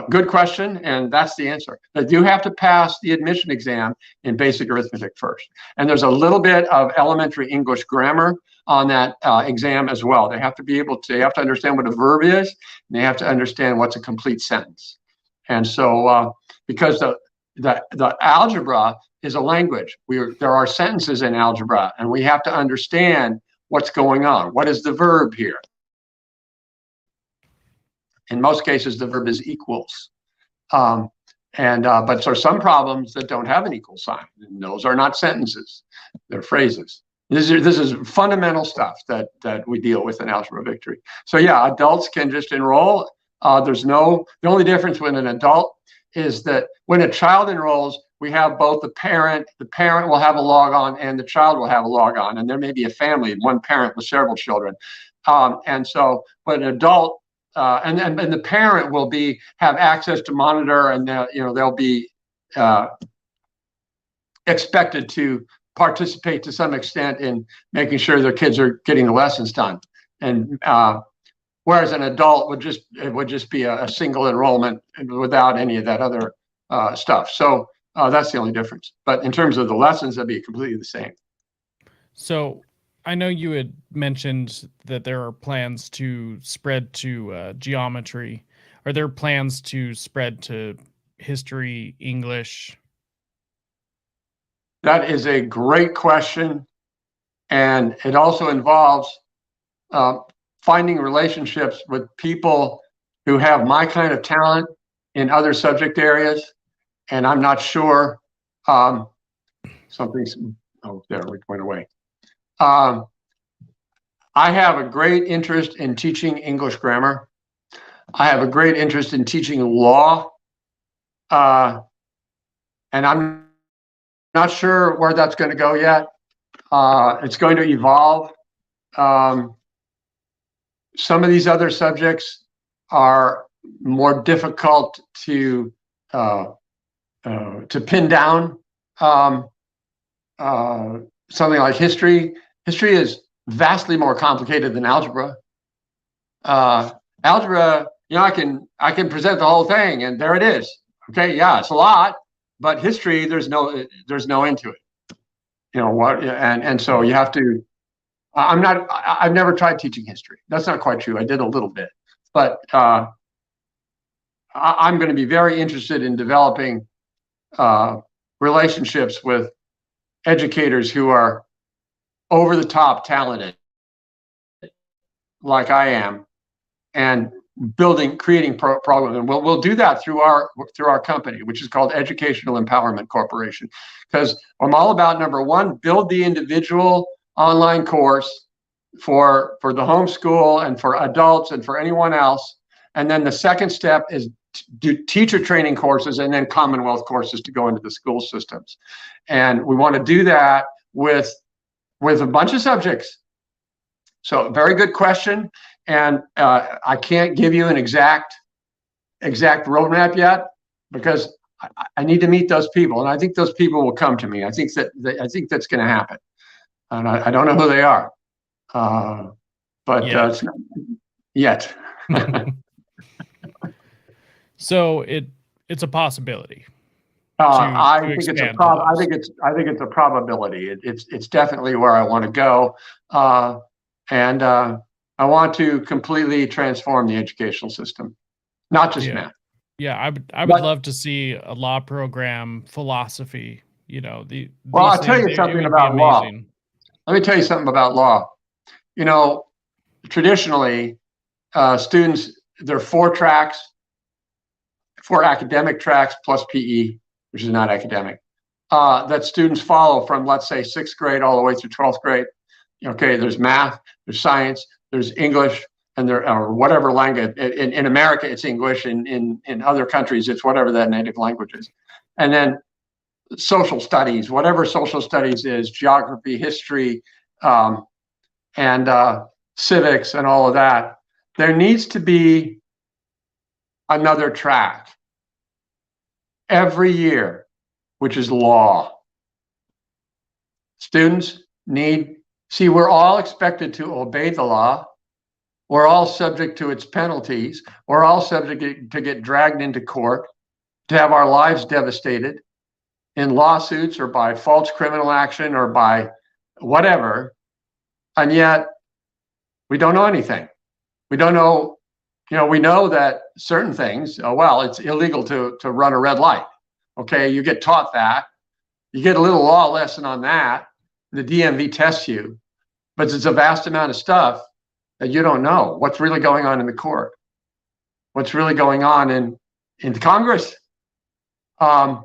good question, and that's the answer. They do have to pass the admission exam in basic arithmetic first. And there's a little bit of elementary English grammar on that exam as well. They have to be able to, they have to understand what a verb is, and they have to understand what's a complete sentence. And so because the algebra is a language, there are sentences in algebra, and we have to understand what's going on. What is the verb here? In most cases, the verb is equals. But there are some problems that don't have an equal sign, and those are not sentences, they're phrases. This is fundamental stuff that we deal with in AlgebraVictory. So yeah, adults can just enroll. The only difference with an adult is that when a child enrolls, we have both the parent will have a log on and the child will have a log on, and there may be a family, one parent with several children. And so, but an adult, and the parent will have access to monitor, and they'll be expected to participate to some extent in making sure their kids are getting the lessons done. And whereas an adult would just be a single enrollment without any of that other stuff. So that's the only difference. But in terms of the lessons, that'd be completely the same. So I know you had mentioned that there are plans to spread to geometry. Are there plans to spread to history, English? That is a great question. And it also involves finding relationships with people who have my kind of talent in other subject areas. And I'm not sure, something's, oh, there, it went away. I have a great interest in teaching English grammar. I have a great interest in teaching law. And I'm not sure where that's going to go yet. It's going to evolve. Some of these other subjects are more difficult to pin down. Something like history. History is vastly more complicated than algebra. Algebra, I can present the whole thing, and there it is. Okay, yeah, it's a lot, but history, there's no end to it. And so you have to. I've never tried teaching history. That's not quite true. I did a little bit, but I'm going to be very interested in developing relationships with educators who are over the top talented, like I am, and creating programs. And we'll do that through our company, which is called Educational Empowerment Corporation, because I'm all about, number one, build the individual online course for the homeschool and for adults and for anyone else. And then the second step is do teacher training courses and then Commonwealth courses to go into the school systems. And we want to do that with a bunch of subjects. So very good question. And I can't give you an exact roadmap yet, because I need to meet those people. And I think those people will come to me. I think that's going to happen. And I don't know who they are, but it's not yet. So it's a possibility I to think it's a expand to those. I think it's a probability. It's definitely where I want to go, and I want to completely transform the educational system, not just Yeah. math. Yeah, I would But love to see a law program, philosophy, well, these I'll tell things. you It something would be about law. amazing. Let me tell you something about law. You know, traditionally, students, there are 4 tracks, 4 academic tracks plus PE, which is not academic, that students follow from, let's say, 6th grade all the way through 12th grade. Okay, there's math, there's science, there's English, and there or whatever language. In America, it's English. In other countries, it's whatever that native language is. And then social studies, whatever social studies is, geography, history, and civics, and all of that. There needs to be another track every year, which is law. Students see, we're all expected to obey the law. We're all subject to its penalties. We're all subject to get dragged into court, to have our lives devastated in lawsuits or by false criminal action or by whatever. And yet we don't know anything. We don't know, we know that certain things, well, it's illegal to run a red light. Okay, you get taught that. You get a little law lesson on that. The DMV tests you, but it's a vast amount of stuff that you don't know. What's really going on in the court? What's really going on in Congress? And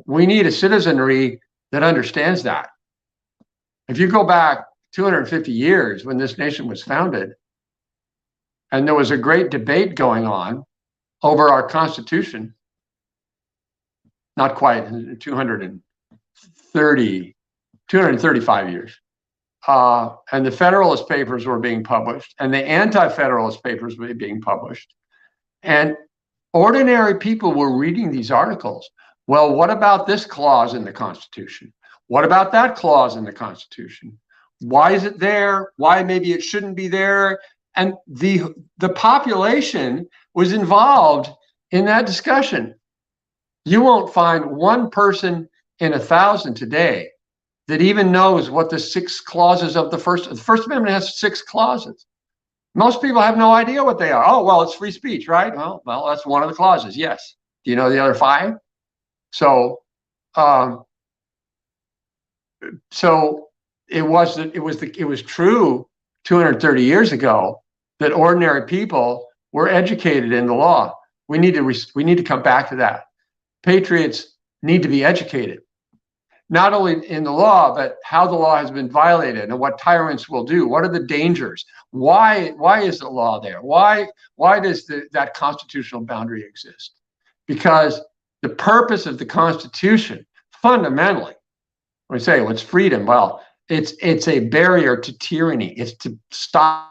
we need a citizenry that understands that. If you go back 250 years when this nation was founded, and there was a great debate going on over our Constitution, not quite 235 years. And the Federalist Papers were being published, and the Anti-Federalist Papers were being published. And ordinary people were reading these articles. Well, what about this clause in the Constitution? What about that clause in the Constitution? Why is it there? Why maybe it shouldn't be there? And the population was involved in that discussion. You won't find one person in 1,000 today that even knows what the 6 clauses of the First Amendment has 6 clauses. Most people have no idea what they are. Oh, well, it's free speech, right? Well, that's one of the clauses. Yes. Do you know the other 5? So it was true 230 years ago that ordinary people were educated in the law. We need to come back to that. Patriots need to be educated, not only in the law, but how the law has been violated and what tyrants will do. What are the dangers? Why is the law there? Why does that constitutional boundary exist? Because the purpose of the Constitution, fundamentally, we say, what's freedom? Well, it's a barrier to tyranny. It's to stop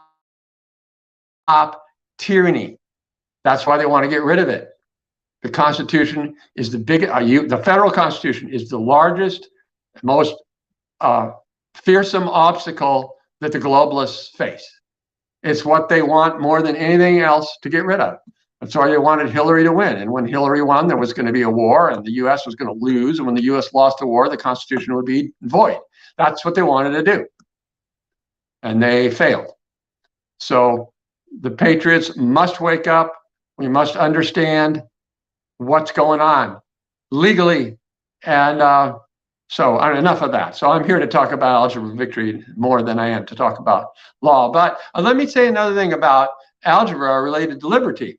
tyranny. That's why they want to get rid of it. The Constitution is the federal Constitution is the largest, most fearsome obstacle that the globalists face. It's what they want more than anything else to get rid of. That's why they wanted Hillary to win. And when Hillary won, there was going to be a war and the US was going to lose. And when the US lost the war, the Constitution would be void. That's what they wanted to do. And they failed. So the patriots must wake up. We must understand what's going on legally. And so enough of that. So I'm here to talk about AlgebraVictory more than I am to talk about law. But let me say another thing about algebra related to liberty.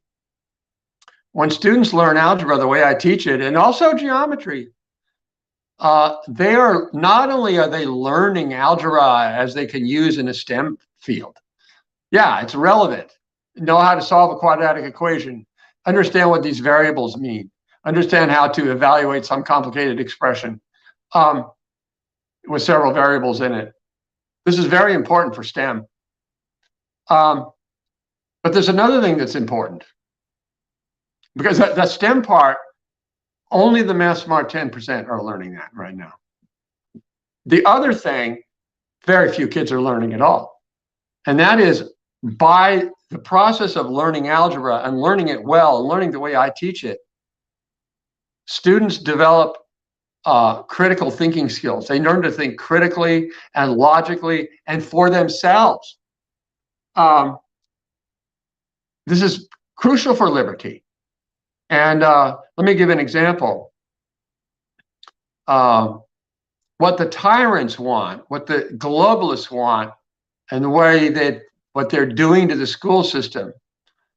When students learn algebra the way I teach it, and also geometry, they are not only are they learning algebra as they can use in a STEM field. Yeah, it's relevant. Know how to solve a quadratic equation. Understand what these variables mean. Understand how to evaluate some complicated expression with several variables in it. This is very important for STEM. But there's another thing that's important. Because that STEM part, only the math smart 10% are learning that right now. The other thing, very few kids are learning at all. And that is by the process of learning algebra and learning it well and learning the way I teach it, students develop critical thinking skills. They learn to think critically and logically and for themselves. This is crucial for liberty. And let me give an example. What the tyrants want, what the globalists want, and the way that what they're doing to the school system.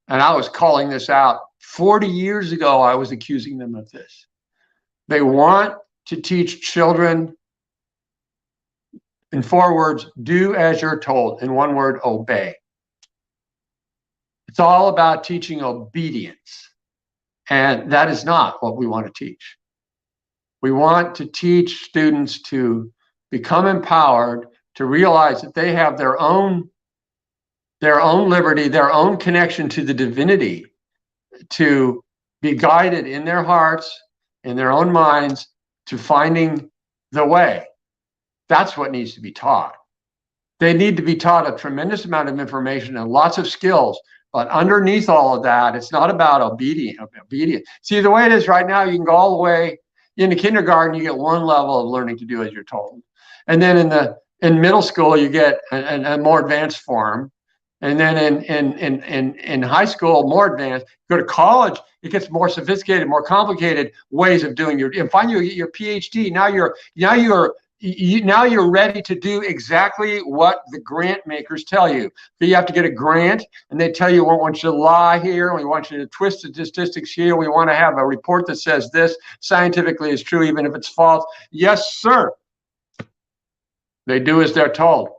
And I was calling this out 40 years ago. I was accusing them of this. They want to teach children, in 4 words, do as you're told. In 1 word, obey. It's all about teaching obedience. And that is not what we want to teach. We want to teach students to become empowered, to realize that they have their own liberty, their own connection to the divinity, to be guided in their hearts, in their own minds, to finding the way. That's what needs to be taught. They need to be taught a tremendous amount of information and lots of skills, but underneath all of that, it's not about obedience. See, the way it is right now, you can go all the way into kindergarten, you get 1 level of learning to do as you're told. And then in middle school, you get a more advanced form. And then in high school, more advanced. Go to college, it gets more sophisticated, more complicated ways of doing and finally you get your PhD. Now you're ready to do exactly what the grant makers tell you. So you have to get a grant, and they tell you, we want you to lie here, we want you to twist the statistics here, we want to have a report that says this scientifically is true, even if it's false. Yes, sir. They do as they're told.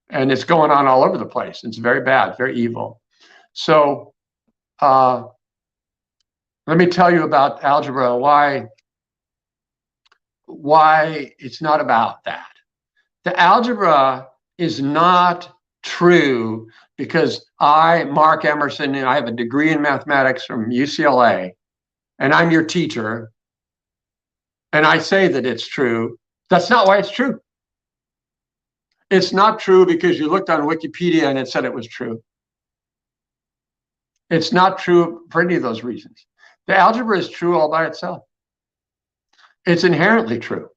And it's going on all over the place. It's very bad, very evil. So let me tell you about algebra, why it's not about that. The algebra is not true because Mark Emerson, and I have a degree in mathematics from UCLA, and I'm your teacher, and I say that it's true. That's not why it's true. It's not true because you looked on Wikipedia and it said it was true. It's not true for any of those reasons. The algebra is true all by itself. It's inherently true.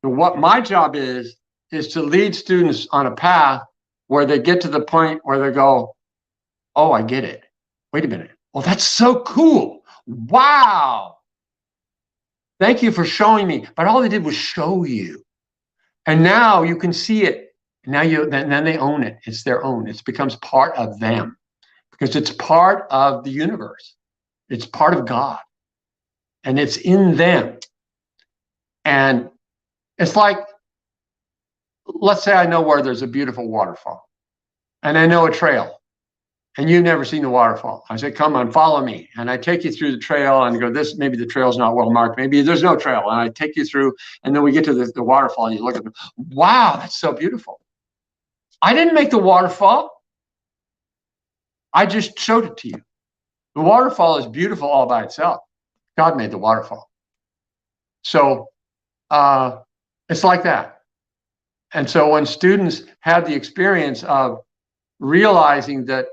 And what my job is to lead students on a path where they get to the point where they go, oh, I get it. Wait a minute. Well, that's so cool. Wow. Thank you for showing me. But all they did was show you. And now you can see it. Now then they own it. It's their own. It becomes part of them because it's part of the universe. It's part of God. And it's in them. And it's like, let's say I know where there's a beautiful waterfall and I know a trail and you've never seen the waterfall. I say, come on, follow me. And I take you through the trail and go, maybe the trail's not well marked. Maybe there's no trail. And I take you through, and then we get to the waterfall and you look at it. Wow, that's so beautiful. I didn't make the waterfall. I just showed it to you. The waterfall is beautiful all by itself. God made the waterfall. So it's like that. And so when students have the experience of realizing that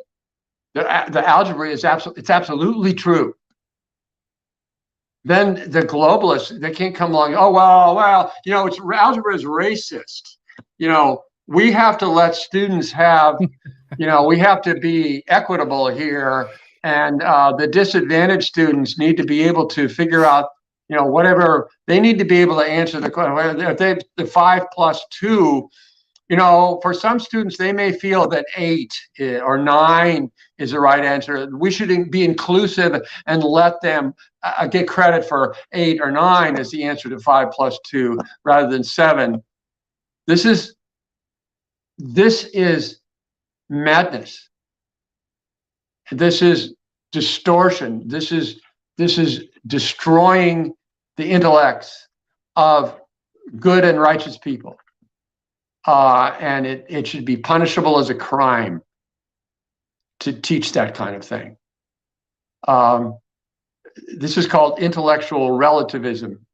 the algebra is absolutely true, then the globalists, they can't come along, oh, well, algebra is racist. We have to let students have, we have to be equitable here. And the disadvantaged students need to be able to figure out, whatever, they need to be able to answer the question. If they the 5 plus 2, for some students, they may feel that 8 or 9 is the right answer. We should be inclusive and let them get credit for 8 or 9 as the answer to 5 plus 2 rather than 7. This is madness. This is distortion. This is destroying the intellects of good and righteous people. And it should be punishable as a crime to teach that kind of thing. This is called intellectual relativism.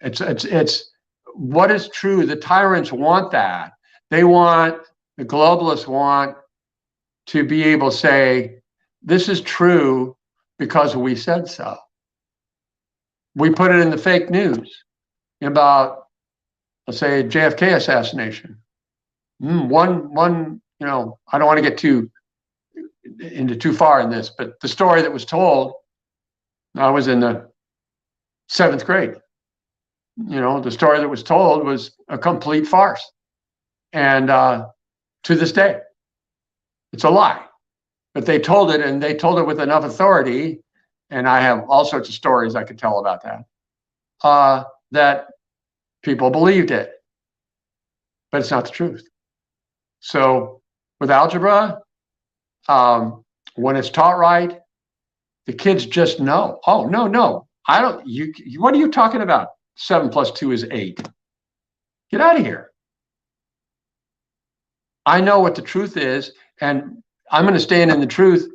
It's what is true. The tyrants want that. The globalists want to be able to say, this is true because we said so. We put it in the fake news about, let's say, JFK assassination. One, I don't want to get too far in this, but the story that was told, I was in the 7th grade. The story that was told was a complete farce. And to this day, it's a lie. But they told it, and they told it with enough authority, and I have all sorts of stories I could tell about that, that people believed it. But it's not the truth. So with algebra, when it's taught right, the kids just know. Oh, no, I don't. What are you talking about? 7 + 2 is 8. Get out of here. I know what the truth is, and I'm going to stand in the truth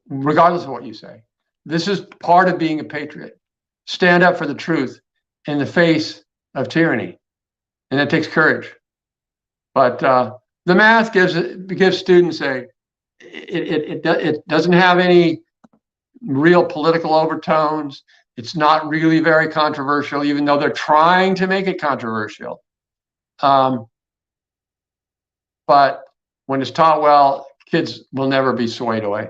regardless of what you say. This is part of being a patriot. Stand up for the truth in the face of tyranny, and it takes courage. But the math gives students it doesn't have any real political overtones. It's not really very controversial, even though they're trying to make it controversial. But when it's taught well, kids will never be swayed away.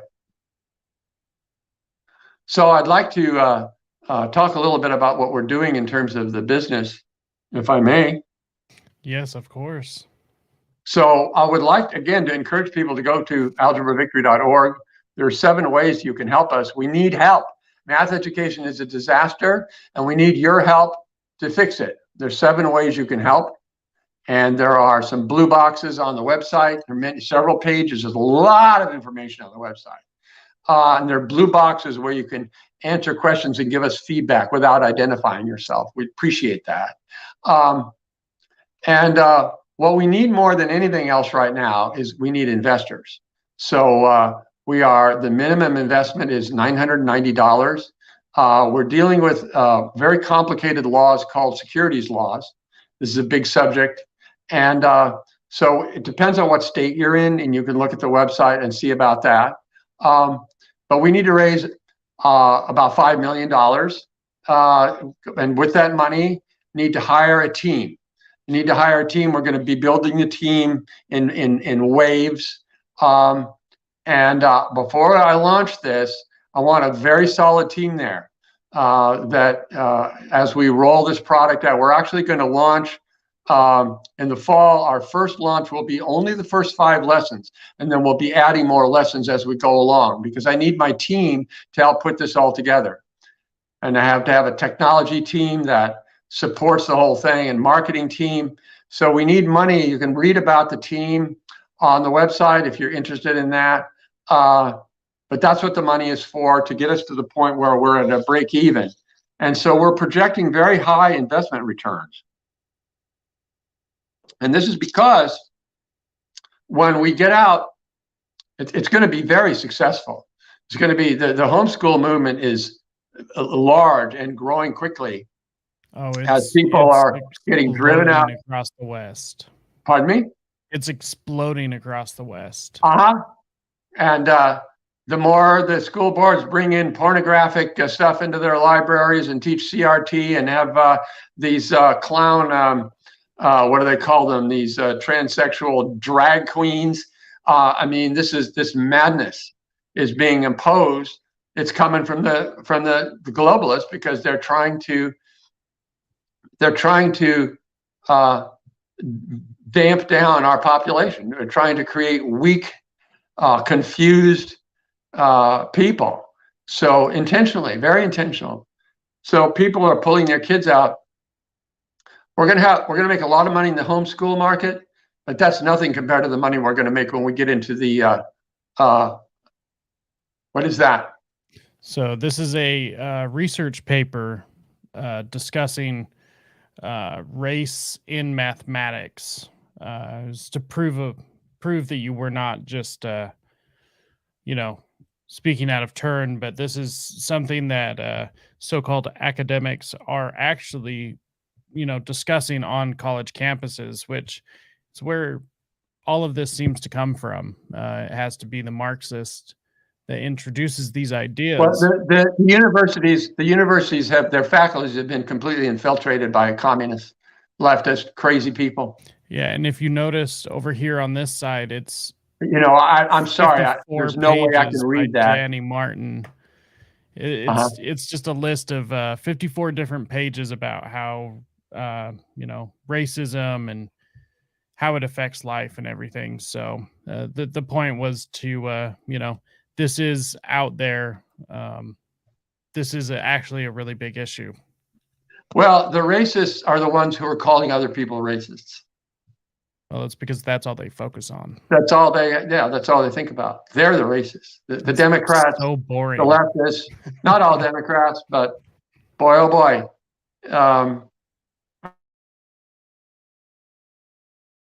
So I'd like to talk a little bit about what we're doing in terms of the business, if I may. Yes, of course. So I would like, again, to encourage people to go to AlgebraVictory.org. There are 7 ways you can help us. We need help. Math education is a disaster, and we need your help to fix it. There's 7 ways you can help. And there are some blue boxes on the website. There are several pages. There's a lot of information on the website. And there are blue boxes where you can answer questions and give us feedback without identifying yourself. We appreciate that. What we need more than anything else right now is we need investors. So the minimum investment is $990. We're dealing with very complicated laws called securities laws. This is a big subject. And so it depends on what state you're in, and you can look at the website and see about that. But we need to raise about $5 million. And with that money, need to hire a team. You need to hire a team. We're going to be building the team in waves. Before I launch this, I want a very solid team there as we roll this product out. We're actually going to launch in the fall. Our first launch will be only the first 5 lessons, and then we'll be adding more lessons as we go along, because I need my team to help put this all together. And I have to have a technology team that supports the whole thing, and marketing team. So we need money. You can read about the team on the website if you're interested in that. But that's what the money is for, to get us to the point where we're at a break even. And so we're projecting very high investment returns. And this is because when we get out, it's going to be very successful. It's going to be, the homeschool movement is large and growing quickly. As people are getting driven out across the West. Pardon me? It's exploding across the West. And the more the school boards bring in pornographic stuff into their libraries and teach CRT and have these clown, what do they call them? These transsexual drag queens. I mean, this madness is being imposed. It's coming from the globalists, because they're trying to damp down our population. They're trying to create weak, confused people. So intentionally, very intentional. So people are pulling their kids out. We're gonna make a lot of money in the homeschool market, but that's nothing compared to the money we're gonna make when we get into the what is that? So this is a research paper discussing race in mathematics, is to prove that you were not just speaking out of turn, but this is something that so-called academics are actually discussing on college campuses, which is where all of this seems to come from. It has to be the Marxist that introduces these ideas. Well, the universities have, their faculties have been completely infiltrated by communist, leftist, crazy people. Yeah, and if you notice over here on this side, it's I'm sorry, 54 there's no way I can pages by read that. Danny Martin. It's just a list of 54 different pages about how racism and how it affects life and everything. So the point was to this is out there. This is actually a really big issue. Well, the racists are the ones who are calling other people racists. Well, it's because that's all they focus on. That's all they think about. They're the racists. The Democrats, so boring. the leftists, not all Democrats, but boy, oh boy.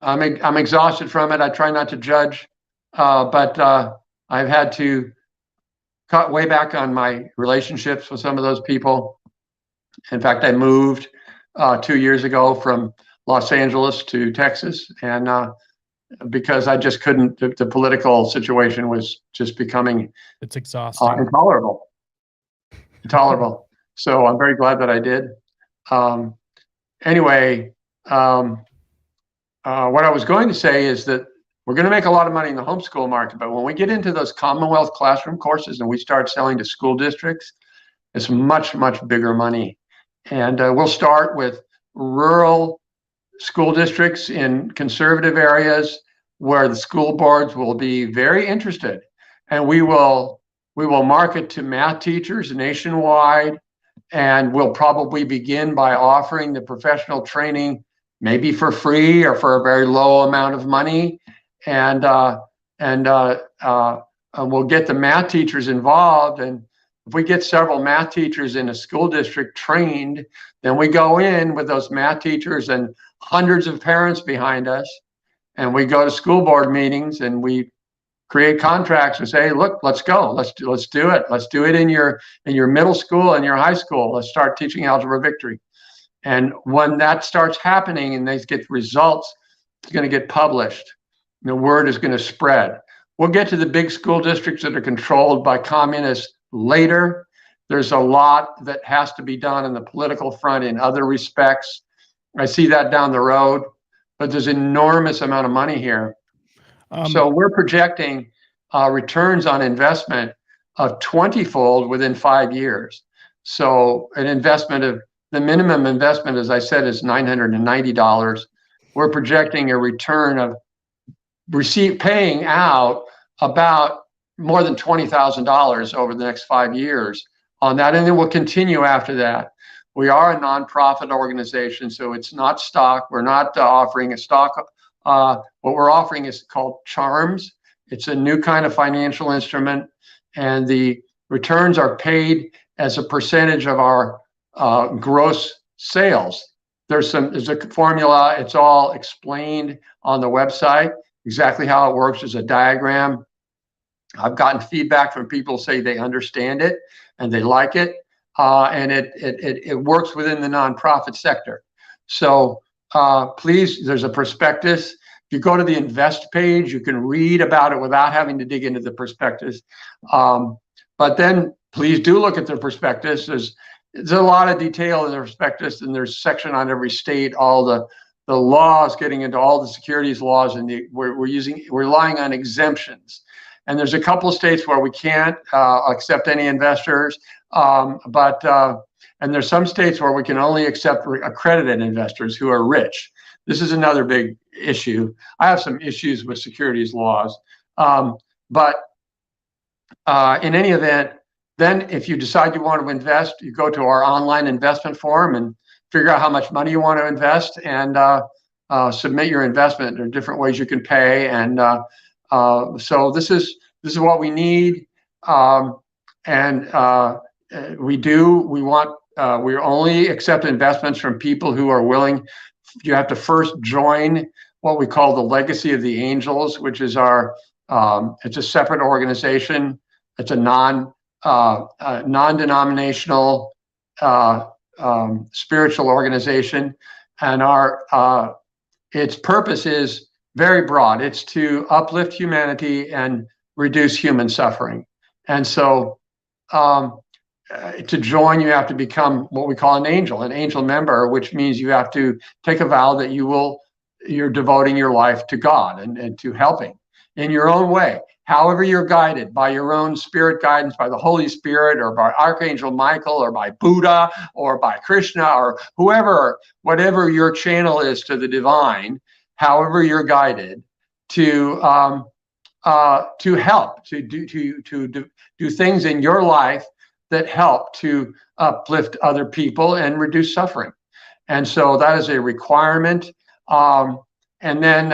I'm exhausted from it. I try not to judge, but I've had to cut way back on my relationships with some of those people. In fact, I moved 2 years ago from Los Angeles to Texas, and because I just couldn't, the political situation was just becoming it's exhausting, intolerable. So I'm very glad that I did. Anyway, what I was going to say is that we're going to make a lot of money in the homeschool market, but when we get into those Commonwealth classroom courses and we start selling to school districts, it's much, much bigger money. And we'll start with rural school districts in conservative areas where the school boards will be very interested, and we will market to math teachers nationwide, and we'll probably begin by offering the professional training maybe for free or for a very low amount of money, and we'll get the math teachers involved. And if we get several math teachers in a school district trained, then we go in with those math teachers and hundreds of parents behind us, and we go to school board meetings and we create contracts and say, look, let's go, let's do it. Let's do it in your middle school and your high school. Let's start teaching AlgebraVictory. And when that starts happening and they get results, it's going to get published. The word is going to spread. We'll get to the big school districts that are controlled by communists later. There's a lot that has to be done in the political front in other respects. I see that down the road, but there's an enormous amount of money here. So we're projecting returns on investment of 20-fold within 5 years. So an investment of, the minimum investment, as I said, is $990. We're projecting a return of paying out about more than $20,000 over the next 5 years on that, and then we'll continue after that. We are a nonprofit organization, so it's not stock. We're not offering a stock. What we're offering is called CHARMS. It's a new kind of financial instrument, and the returns are paid as a percentage of our gross sales. There's a formula. It's all explained on the website, exactly how it works. There's a diagram. I've gotten feedback from people say they understand it and they like it, and it works within the nonprofit sector. So please, there's a prospectus. If you go to the invest page, you can read about it without having to dig into the prospectus. But then please do look at the prospectus. There's a lot of detail in the prospectus, and there's a section on every state, all the laws, getting into all the securities laws, and we're relying on exemptions. And there's a couple of states where we can't accept any investors, and there's some states where we can only accept accredited investors who are rich. This is another big issue. I have some issues with securities laws, but in any event, then if you decide you want to invest, you go to our online investment form and figure out how much money you want to invest, and submit your investment. There are different ways you can pay, and so this is what we need, we only accept investments from people who are willing. You have to first join what we call the Legacy of the Angels, which is it's a separate organization. It's a non-denominational spiritual organization, and its purpose is very broad. It's to uplift humanity and reduce human suffering. And so to join, you have to become what we call an angel member, which means you have to take a vow that you're devoting your life to God and to helping in your own way, however you're guided, by your own spirit guidance, by the Holy Spirit, or by Archangel Michael, or by Buddha, or by Krishna, or whoever, whatever your channel is to the divine, however you're guided to help, to do things in your life that help to uplift other people and reduce suffering. And so that is a requirement. And then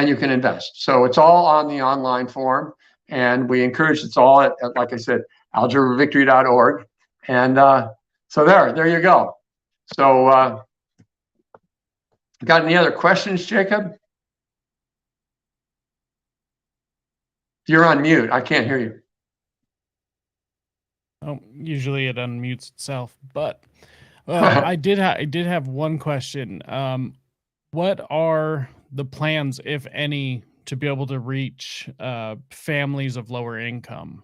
you can invest. So it's all on the online form, and we encourage it's all at like I said, AlgebraVictory.org. And so there you go. So got any other questions, Jacob? You're on mute. I can't hear you. Oh, usually it unmutes itself, but I did have one question. What are the plans, if any, to be able to reach families of lower income?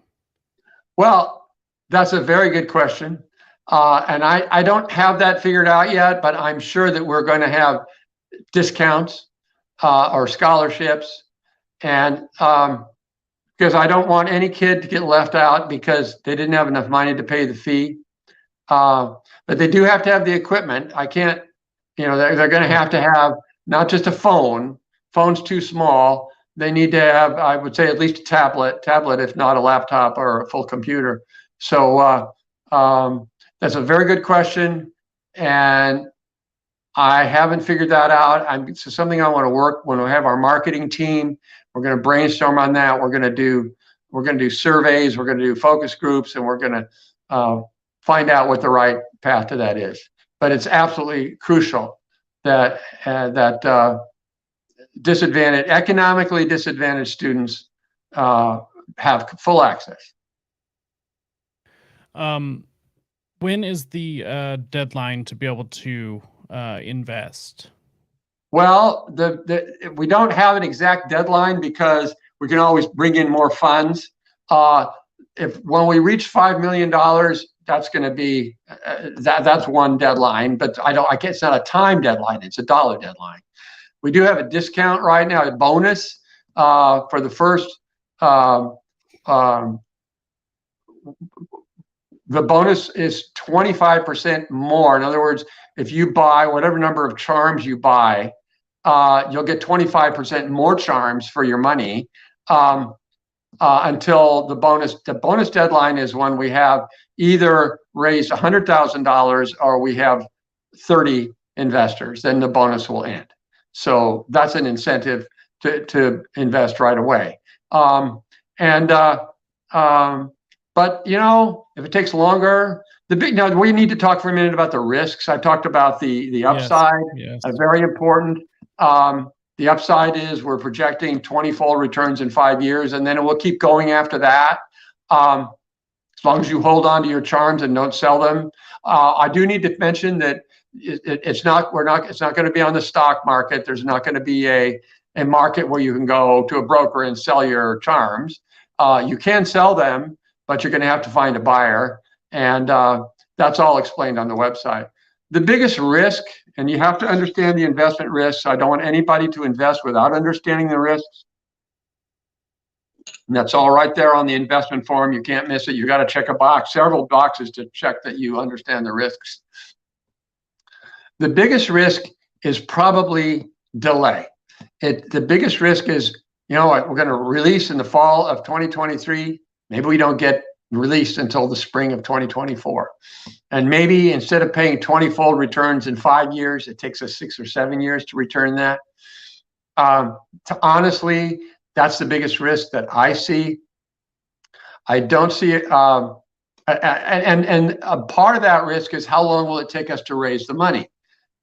Well, that's a very good question. And I don't have that figured out yet, but I'm sure that we're going to have discounts or scholarships. And because I don't want any kid to get left out because they didn't have enough money to pay the fee. But they do have to have the equipment. I can't, they're going to have not just a phone. Phone's too small. They need to have, I would say, at least a tablet, if not a laptop or a full computer. So that's a very good question. And I haven't figured that out. It's something I want to work when we have our marketing team. We're going to brainstorm on that. We're going to do surveys. We're going to do focus groups, and we're going to find out what the right path to that is. But it's absolutely crucial that economically disadvantaged students have full access. When is the deadline to be able to invest? Well, we don't have an exact deadline because we can always bring in more funds. When we reach $5 million, that's going to be that's one deadline. But it's not a time deadline; it's a dollar deadline. We do have a discount right now, a bonus for the first. The bonus is 25% more. In other words, if you buy whatever number of charms you buy, you'll get 25% more charms for your money until the bonus. The bonus deadline is when we have either raised $100,000 or we have 30 investors. Then the bonus will end. So that's an incentive to invest right away. But if it takes longer, now we need to talk for a minute about the risks. I talked about the upside. Yes. Very important. The upside is we're projecting 20-fold returns in 5 years, and then it will keep going after that. As long as you hold on to your charms and don't sell them. I do need to mention that it's not going to be on the stock market. There's not going to be a market where you can go to a broker and sell your charms. You can sell them, but you're going to have to find a buyer. And that's all explained on the website. The biggest risk, and you have to understand the investment risks. I don't want anybody to invest without understanding the risks. And that's all right there on the investment form. You can't miss it. You got to check a box, several boxes to check that you understand the risks. The biggest risk is probably delay. The biggest risk is, we're going to release in the fall of 2023. Maybe we don't get released until the spring of 2024. And maybe instead of paying 20-fold returns in 5 years, it takes us 6 or 7 years to return that. Honestly, that's the biggest risk that I see. I don't see it. And a part of that risk is how long will it take us to raise the money?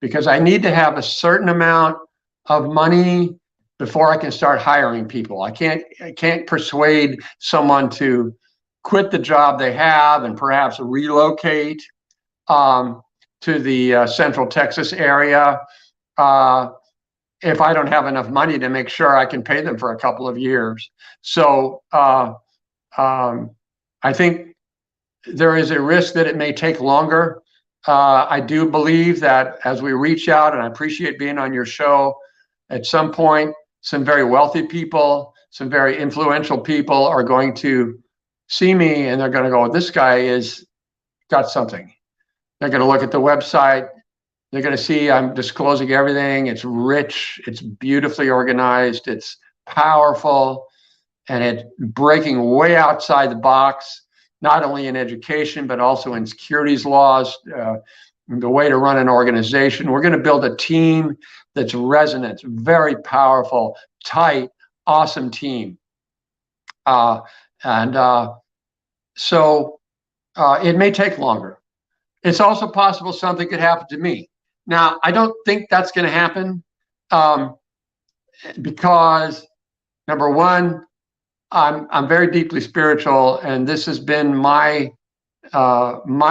Because I need to have a certain amount of money before I can start hiring people. I can't persuade someone to quit the job they have and perhaps relocate to the Central Texas area if I don't have enough money to make sure I can pay them for a couple of years. So I think there is a risk that it may take longer. I do believe that as we reach out, and I appreciate being on your show, at some point, some very wealthy people, some very influential people are going to see me and they're going to go, this guy is got something. They're going to look at the website. They're going to see I'm disclosing everything. It's rich. It's beautifully organized. It's powerful. And it's breaking way outside the box, not only in education, but also in securities laws, the way to run an organization. We're going to build a team that's resonant, very powerful, tight, awesome team. So it may take longer. It's also possible something could happen to me. Now, I don't think that's going to happen because, number one, I'm very deeply spiritual, and this has been my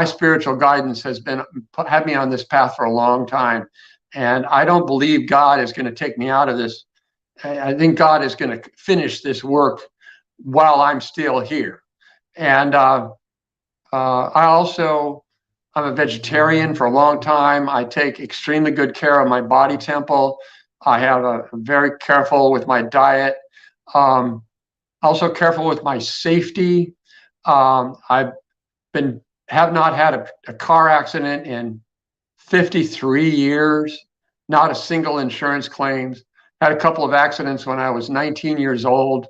spiritual guidance has been had me on this path for a long time, and I don't believe God is going to take me out of this. I think God is going to finish this work while I'm still here. And I'm a vegetarian for a long time. I take extremely good care of my body temple. I have a very careful with my diet. Also careful with my safety. I've have not had a car accident in 53 years, not a single insurance claims. Had a couple of accidents when I was 19 years old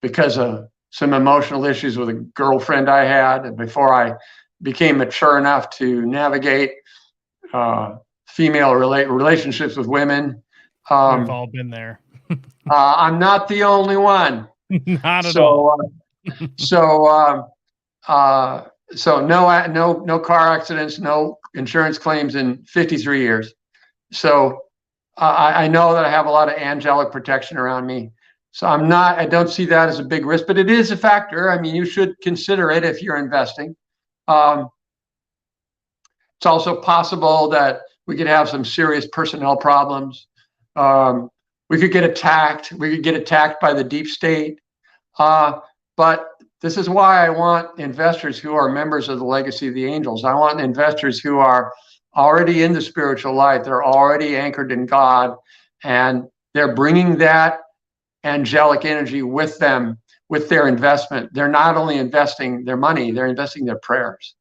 because of some emotional issues with a girlfriend I had, and before I became mature enough to navigate female relationships with women. We've all been there. I'm not the only one. Not at all. So no car accidents, no insurance claims in 53 years. So I know that I have a lot of angelic protection around me. So I don't see that as a big risk, but it is a factor. I mean, you should consider it if you're investing. It's also possible that we could have some serious personnel problems. We could get attacked. We could get attacked by the deep state. But this is why I want investors who are members of the Legacy of the Angels. I want investors who are already in the spiritual light. They're already anchored in God, and they're bringing that angelic energy with them with their investment. They're not only investing their money, they're investing their prayers,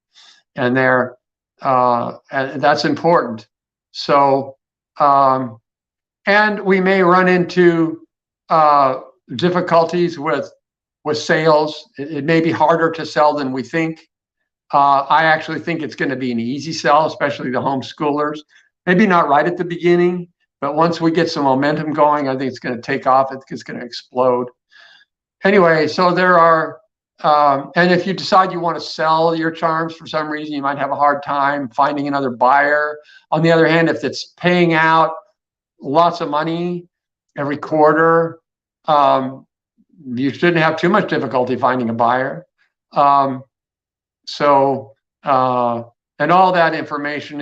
and and that's important. So, and we may run into difficulties with sales. It may be harder to sell than we think. I actually think it's going to be an easy sell, especially the homeschoolers. Maybe not right at the beginning, but once we get some momentum going, I think it's going to take off. It's going to explode. Anyway, so there are, and if you decide you want to sell your charms for some reason, you might have a hard time finding another buyer. On the other hand, if it's paying out lots of money every quarter, you shouldn't have too much difficulty finding a buyer. And all that information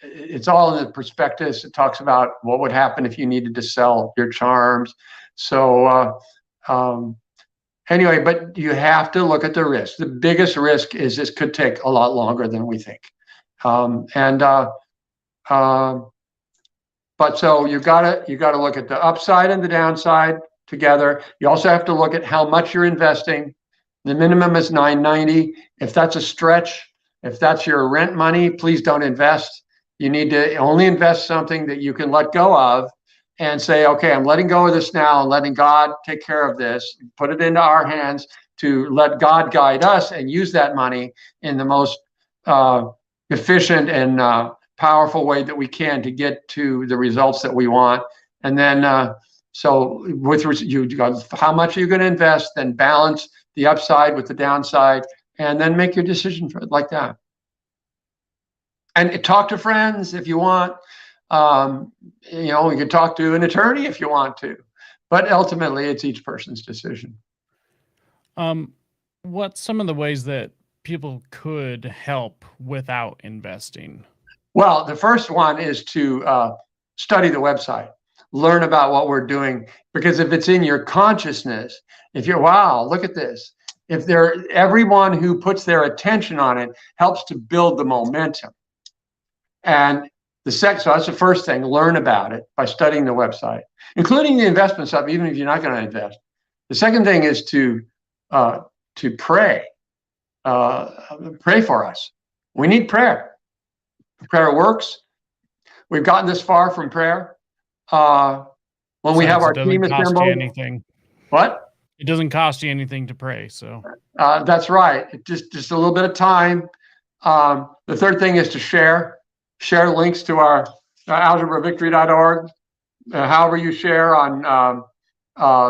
it's all in the prospectus. It talks about what would happen if you needed to sell your charms. So anyway, but you have to look at the risk. The biggest risk is this could take a lot longer than we think. But so you gotta look at the upside and the downside together. You also have to look at how much you're investing. The minimum is $990. If that's a stretch, if that's your rent money, please don't invest. You need to only invest something that you can let go of and say, okay, I'm letting go of this now and letting God take care of this. Put it into our hands to let God guide us and use that money in the most efficient and powerful way that we can to get to the results that we want. And then, so with you, how much are you going to invest? Then balance the upside with the downside, and then make your decision like that. And talk to friends if you want. You can talk to an attorney if you want to, but ultimately it's each person's decision. What's some of the ways that people could help without investing? Well, the first one is to study the website. learn about what we're doing, because if it's in your consciousness, if you're, wow, look at this. If everyone who puts their attention on it helps to build the momentum. And so that's the first thing, learn about it by studying the website, including the investment stuff, even if you're not going to invest. The second thing is to pray. Pray for us. We need prayer. Prayer works. We've gotten this far from prayer. When we have our team assembled. Anything. What? It doesn't cost you anything to pray. So that's right. Just a little bit of time. The third thing is to share links to our AlgebraVictory.org. However you share on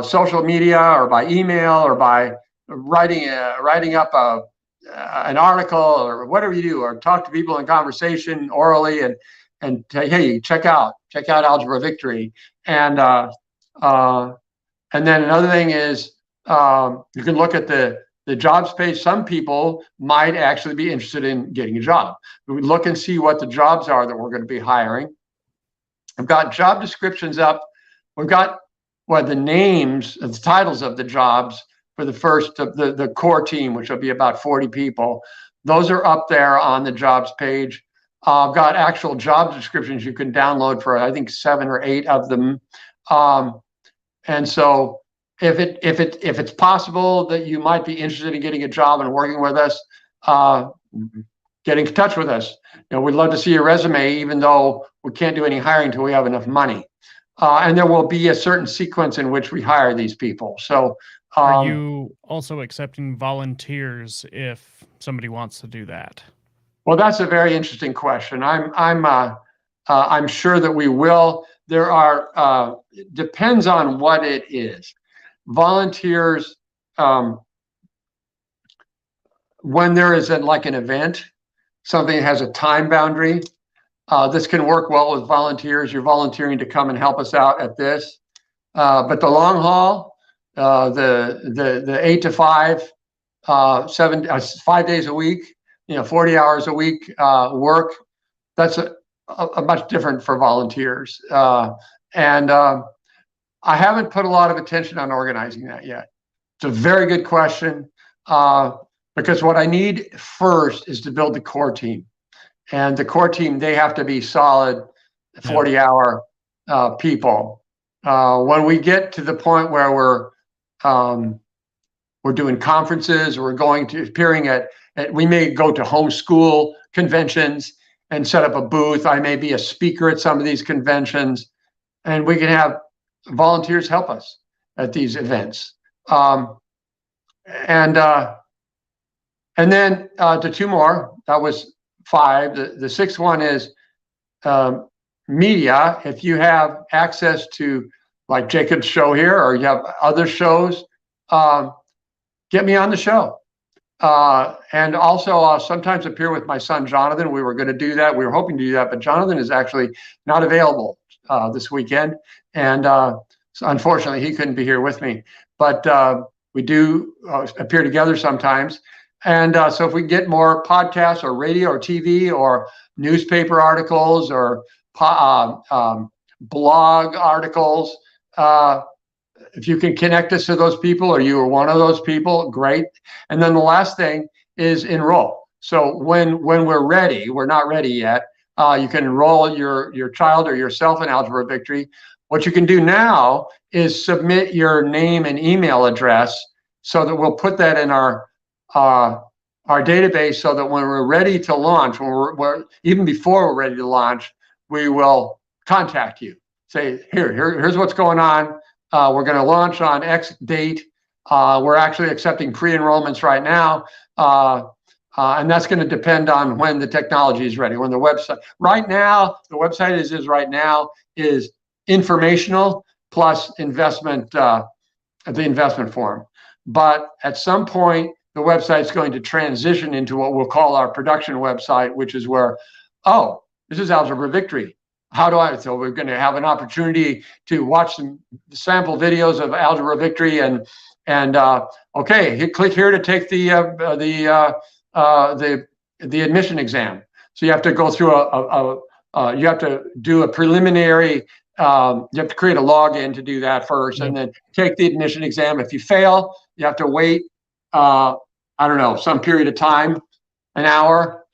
social media or by email or by writing up an article or whatever you do, or talk to people in conversation orally and say, hey, check out AlgebraVictory. And then another thing is you can look at the jobs page. Some people might actually be interested in getting a job. We look and see what the jobs are that we're going to be hiring. I've got job descriptions up. We've got the names, the titles of the jobs for the core team, which will be about 40 people. Those are up there on the jobs page. I've got actual job descriptions you can download for, I think, 7 or 8 of them. And so if it's possible that you might be interested in getting a job and working with us, get in touch with us. We'd love to see your resume, even though we can't do any hiring until we have enough money. And there will be a certain sequence in which we hire these people. So, are you also accepting volunteers if somebody wants to do that? Well, that's a very interesting question. I'm sure that we will. There are depends on what it is. Volunteers, when there is like an event, something that has a time boundary, this can work well with volunteers. You're volunteering to come and help us out at this. But the long haul, the 8 to 5, 5 days a week, 40 hours a week work, that's a much different for volunteers. And I haven't put a lot of attention on organizing that yet. It's a very good question, because what I need first is to build the core team. And the core team, they have to be solid 40-hour people. When we get to the point where we're doing conferences, or we're going to appearing at we may go to homeschool conventions and set up a booth. I may be a speaker at some of these conventions, and we can have volunteers help us at these events. And then to 2 more, that was 5. The 6th one is media. If you have access to, like Jacob's show here, or you have other shows, get me on the show. And also sometimes appear with my son, Jonathan. We were going to do that. We were hoping to do that, but Jonathan is actually not available this weekend. And so unfortunately, he couldn't be here with me. But we do appear together sometimes. And so if we get more podcasts or radio or TV or newspaper articles or blog articles, if you can connect us to those people, or you are one of those people, great. And then the last thing is enroll. So when we're ready, we're not ready yet, you can enroll your child or yourself in AlgebraVictory. What you can do now is submit your name and email address, so that we'll put that in our database, so that when we're ready to launch, even before we're ready to launch, we will contact you. Say, here's what's going on. We're going to launch on X date. We're actually accepting pre-enrollments right now. And that's going to depend on when the technology is ready, when the website. Right now, the website is right now is informational plus investment, the investment form. But at some point, the website's going to transition into what we'll call our production website, which is where, oh, this is AlgebraVictory. So we're going to have an opportunity to watch some sample videos of AlgebraVictory, and okay, click here to take the admission exam. So you have to go through you have to do a preliminary you have to create a login to do that first, and then take the admission exam. If you fail, you have to wait, I don't know, some period of time, an hour,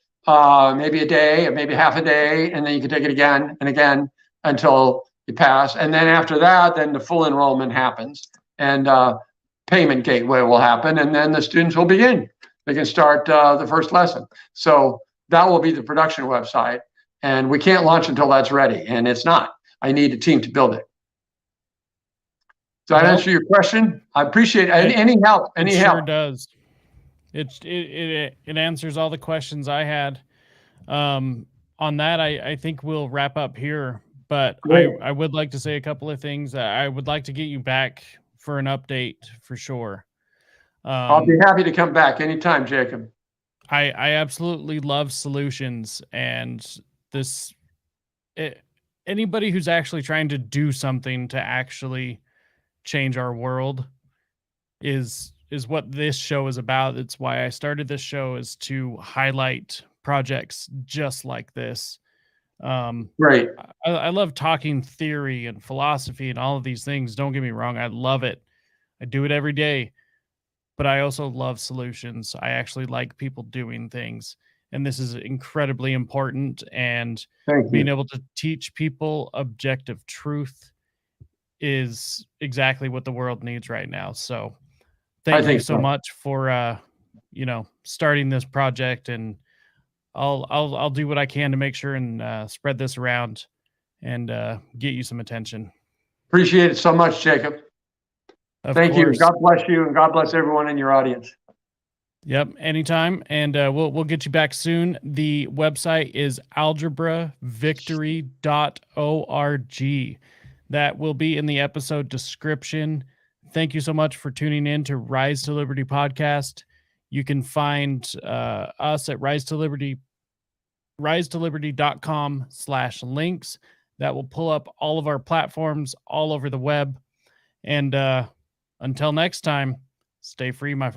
maybe a day, or maybe half a day, and then you can take it again and again until you pass. And then after that, then the full enrollment happens, and payment gateway will happen, and then the students will begin. They can start the first lesson. So that will be the production website, and we can't launch until that's ready, and it's not. I need a team to build it. Does that answer your question? I appreciate any help. Any help? Sure does. It answers all the questions I had. On that, I think we'll wrap up here. But I would like to say a couple of things. I would like to get you back for an update for sure. I'll be happy to come back anytime, Jacob. I absolutely love solutions, and anybody who's actually trying to do something to actually change our world is what this show is about. It's why I started this show, is to highlight projects just like this. Right. I love talking theory and philosophy and all of these things. Don't get me wrong. I love it. I do it every day, but I also love solutions. I actually like people doing things, and this is incredibly important. And being able to teach people objective truth is exactly what the world needs right now. So thank you so much for, starting this project, and I'll do what I can to make sure and spread this around and get you some attention. Appreciate it so much, Jacob. Thank you. God bless you, and God bless everyone in your audience. Yep, anytime. And we'll get you back soon. The website is AlgebraVictory.org. That will be in the episode description. Thank you so much for tuning in to Rise to Liberty podcast. You can find us at risetoliberty.com/links. That will pull up all of our platforms all over the web. And until next time, stay free, my friends.